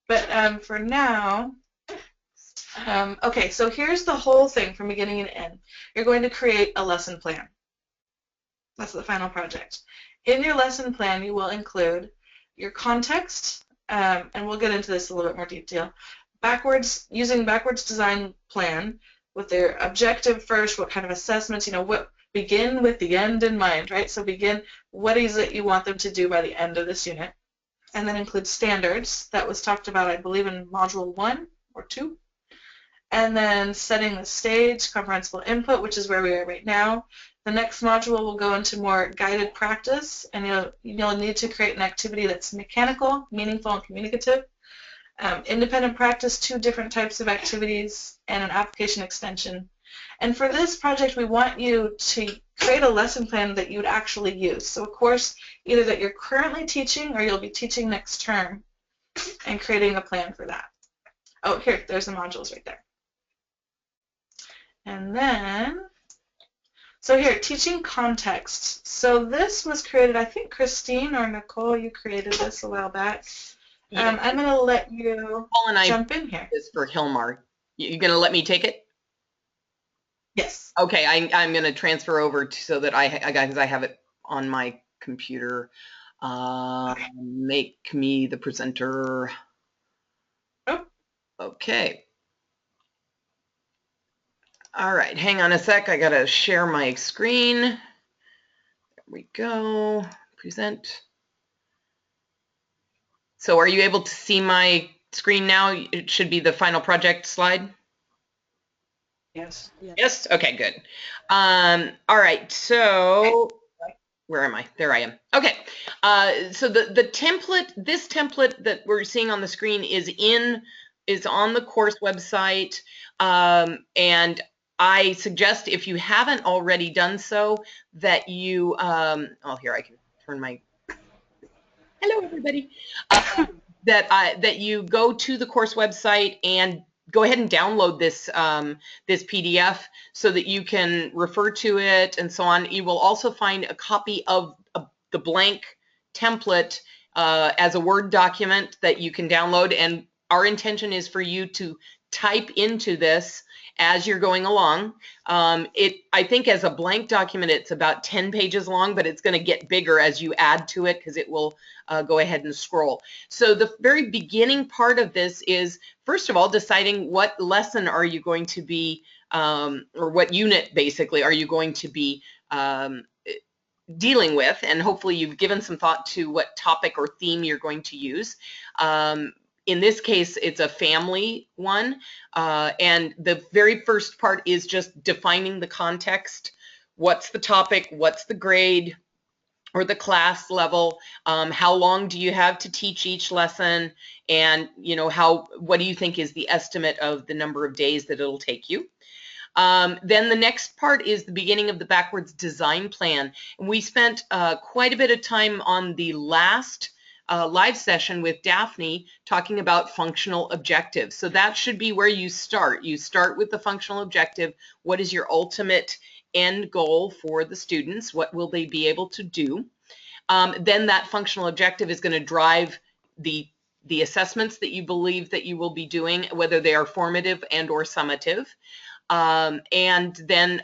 But for now, okay, so here's the whole thing from beginning to end. You're going to create a lesson plan. That's the final project. In your lesson plan, you will include your context, and we'll get into this a little bit more detail. Using backwards design plan with their objective first, what kind of assessments, begin with the end in mind, right? So begin, what is it you want them to do by the end of this unit? And then include standards. That was talked about, I believe, in module 1 or 2. And then setting the stage, comprehensible input, which is where we are right now. The next module will go into more guided practice, and you'll need to create an activity that's mechanical, meaningful, and communicative. Independent practice, 2 different types of activities, and an application extension. And for this project, we want you to create a lesson plan that you would actually use. So a course either that you're currently teaching or you'll be teaching next term, and creating a plan for that. Oh, here, there's the modules right there. And then, so here, teaching context. So this was created, I think Christine or Nicole, you created this a while back. Yeah. I'm going to let you jump in here. This for Hilmar. You going to let me take it? Yes. Okay, I'm going to transfer over so that I have it on my computer. Make me the presenter. Oh. Okay. All right, hang on a sec. I got to share my screen. There we go. Present. So are you able to see my screen now? It should be the final project slide. Yes. Yes? Okay, good. All right, so where am I? There I am. Okay, so the template, this template that we're seeing on the screen is on the course website, and I suggest, if you haven't already done so, that you, oh, here, I can turn my, hello, everybody, that you go to the course website and go ahead and download this this PDF so that you can refer to it and so on. You will also find a copy of the blank template as a Word document that you can download, and our intention is for you to type into this as you're going along. I think as a blank document, it's about 10 pages long, but it's going to get bigger as you add to it because it will go ahead and scroll. So the very beginning part of this is, first of all, deciding what lesson are you going to be, or what unit basically are you going to be dealing with, and hopefully you've given some thought to what topic or theme you're going to use. In this case, it's a family one, and the very first part is just defining the context. What's the topic? What's the grade or the class level? How long do you have to teach each lesson? And what do you think is the estimate of the number of days that it'll take you? Then the next part is the beginning of the backwards design plan. And we spent quite a bit of time on the last live session with Daphne talking about functional objectives. So that should be where you start. You start with the functional objective. What is your ultimate end goal for the students? What will they be able to do? Then that functional objective is going to drive the assessments that you believe that you will be doing, whether they are formative and or summative. And then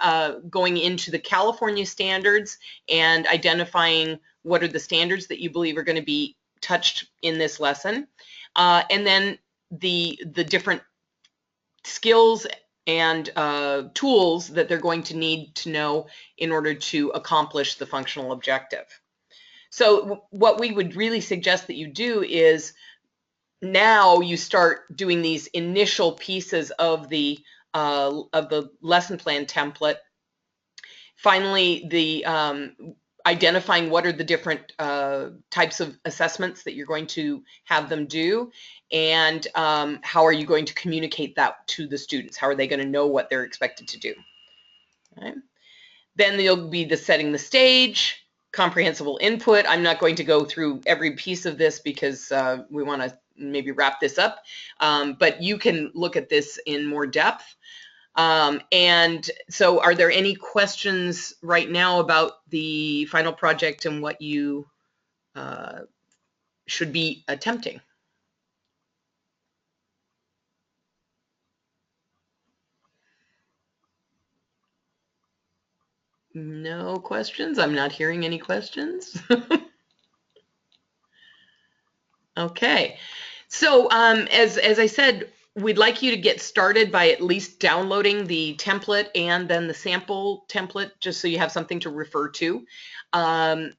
going into the California standards and identifying what are the standards that you believe are going to be touched in this lesson, and then the different skills and tools that they're going to need to know in order to accomplish the functional objective. So what we would really suggest that you do is now you start doing these initial pieces of the lesson plan template. Finally, the identifying what are the different types of assessments that you're going to have them do, and how are you going to communicate that to the students? How are they going to know what they're expected to do? All right. Then there'll be the setting the stage, comprehensible input. I'm not going to go through every piece of this because we want to maybe wrap this up, but you can look at this in more depth. And so are there any questions right now about the final project and what you should be attempting? No questions? I'm not hearing any questions. Okay. So as I said, we'd like you to get started by at least downloading the template and then the sample template, just so you have something to refer to. And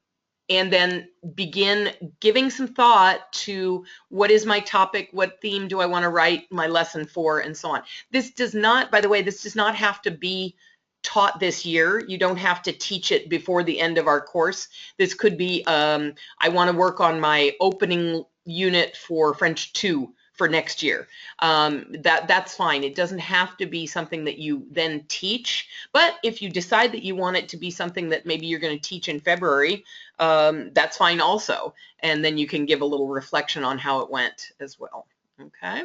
then begin giving some thought to what is my topic, what theme do I want to write my lesson for, and so on. This does not, by the way, this does not have to be taught this year. You don't have to teach it before the end of our course. This could be, I want to work on my opening unit for French 2 for next year. That's fine. It doesn't have to be something that you then teach, but if you decide that you want it to be something that maybe you're going to teach in February, that's fine also. And then you can give a little reflection on how it went as well. Okay.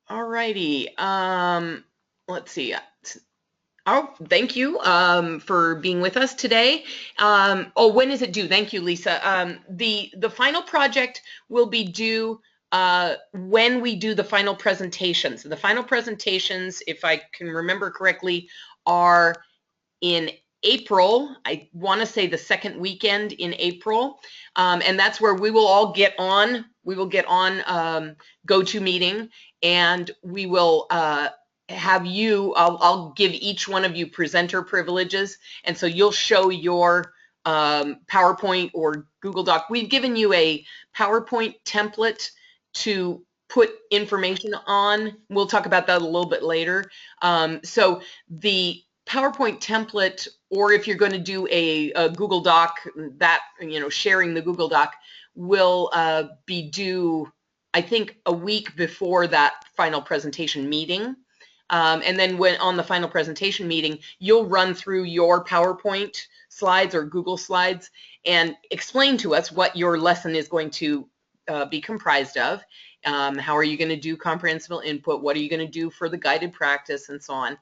All righty. Let's see. Oh, thank you for being with us today. Oh, when is it due? Thank you, Lisa. The final project will be due when we do the final presentations. The final presentations, if I can remember correctly, are in April. I want to say the second weekend in April, and that's where we will all get on. We will get on GoToMeeting, and we will have you, I'll give each one of you presenter privileges, and so you'll show your PowerPoint or Google Doc. We've given you a PowerPoint template to put information on. We'll talk about that a little bit later. So the PowerPoint template, or if you're going to do a Google Doc, that, sharing the Google Doc will be due, I think, a week before that final presentation meeting. And then when on the final presentation meeting, you'll run through your PowerPoint slides or Google slides and explain to us what your lesson is going to be comprised of. How are you going to do comprehensible input? What are you going to do for the guided practice and so on?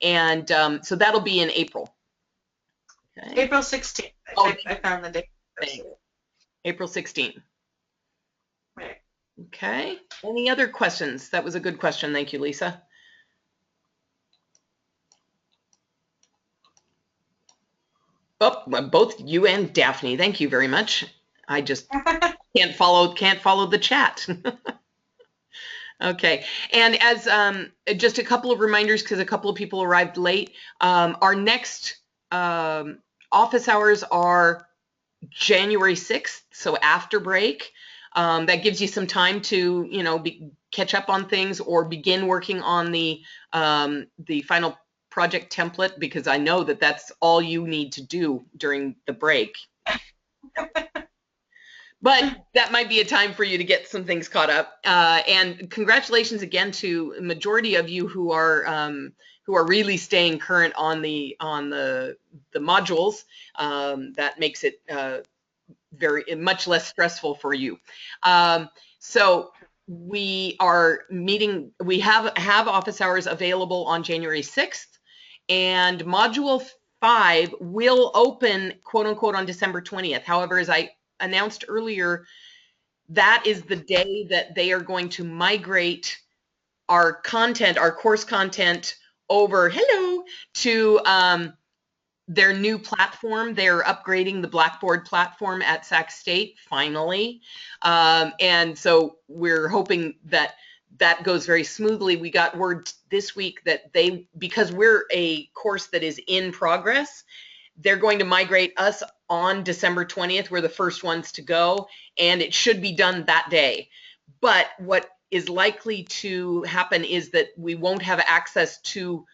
And so that'll be in April. Okay. April 16th. I found the date. April 16th. Right. Okay. Any other questions? That was a good question. Thank you, Lisa. Oh, both you and Daphne. Thank you very much. I just can't follow the chat. Okay, and as just a couple of reminders, because a couple of people arrived late, our next office hours are January 6th, so after break. That gives you some time to, catch up on things or begin working on the final project template, because I know that that's all you need to do during the break. But that might be a time for you to get some things caught up. And congratulations again to a majority of you who are really staying current on the modules. That makes it very much less stressful for you. So we are meeting. We have office hours available on January 6th, and Module 5 will open, quote unquote, on December 20th. However, as I announced earlier, that is the day that they are going to migrate our content, our course content, over to their new platform. They're upgrading the Blackboard platform at Sac State finally, and so we're hoping that that goes very smoothly. We got word this week that because we're a course that is in progress, they're going to migrate us on December 20th. We're the first ones to go, and it should be done that day. But what is likely to happen is that we won't have access to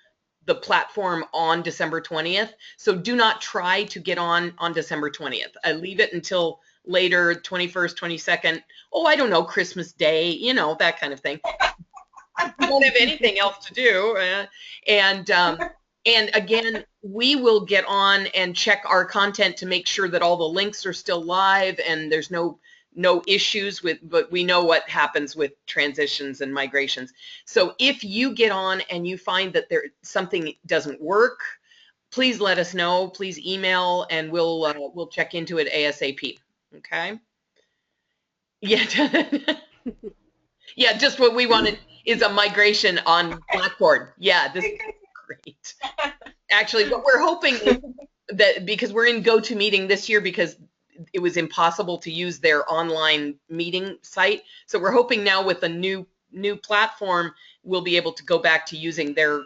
the platform on December 20th. So do not try to get on December 20th. I leave it until later, 21st, 22nd. Oh, I don't know, Christmas Day, that kind of thing. You don't have anything else to do. And again, we will get on and check our content to make sure that all the links are still live and there's no issues with, but we know what happens with transitions and migrations. So if you get on and you find that something doesn't work, please let us know. Please email and we'll check into it ASAP. Okay. Yeah. Yeah, just what we wanted is a migration on Blackboard. Yeah, this is great. Actually, what we're hoping is that because we're in GoToMeeting this year because it was impossible to use their online meeting site. So we're hoping now with a new platform, we'll be able to go back to using their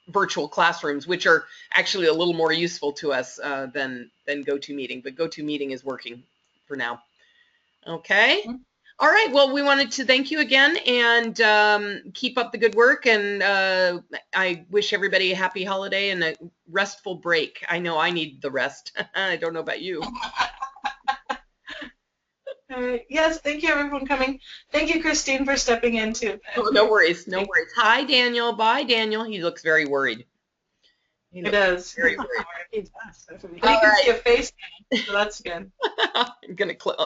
virtual classrooms, which are actually a little more useful to us than GoToMeeting. But GoToMeeting is working for now. Okay. All right. Well, we wanted to thank you again and keep up the good work. And I wish everybody a happy holiday and a restful break. I know I need the rest. I don't know about you. Yes, thank you everyone coming. Thank you, Christine, for stepping in too. Oh, no worries. No worries. Hi, Daniel. Bye, Daniel. He looks very worried. He does. Very worried. He does. But you can see a face now, so that's good. I'm going to close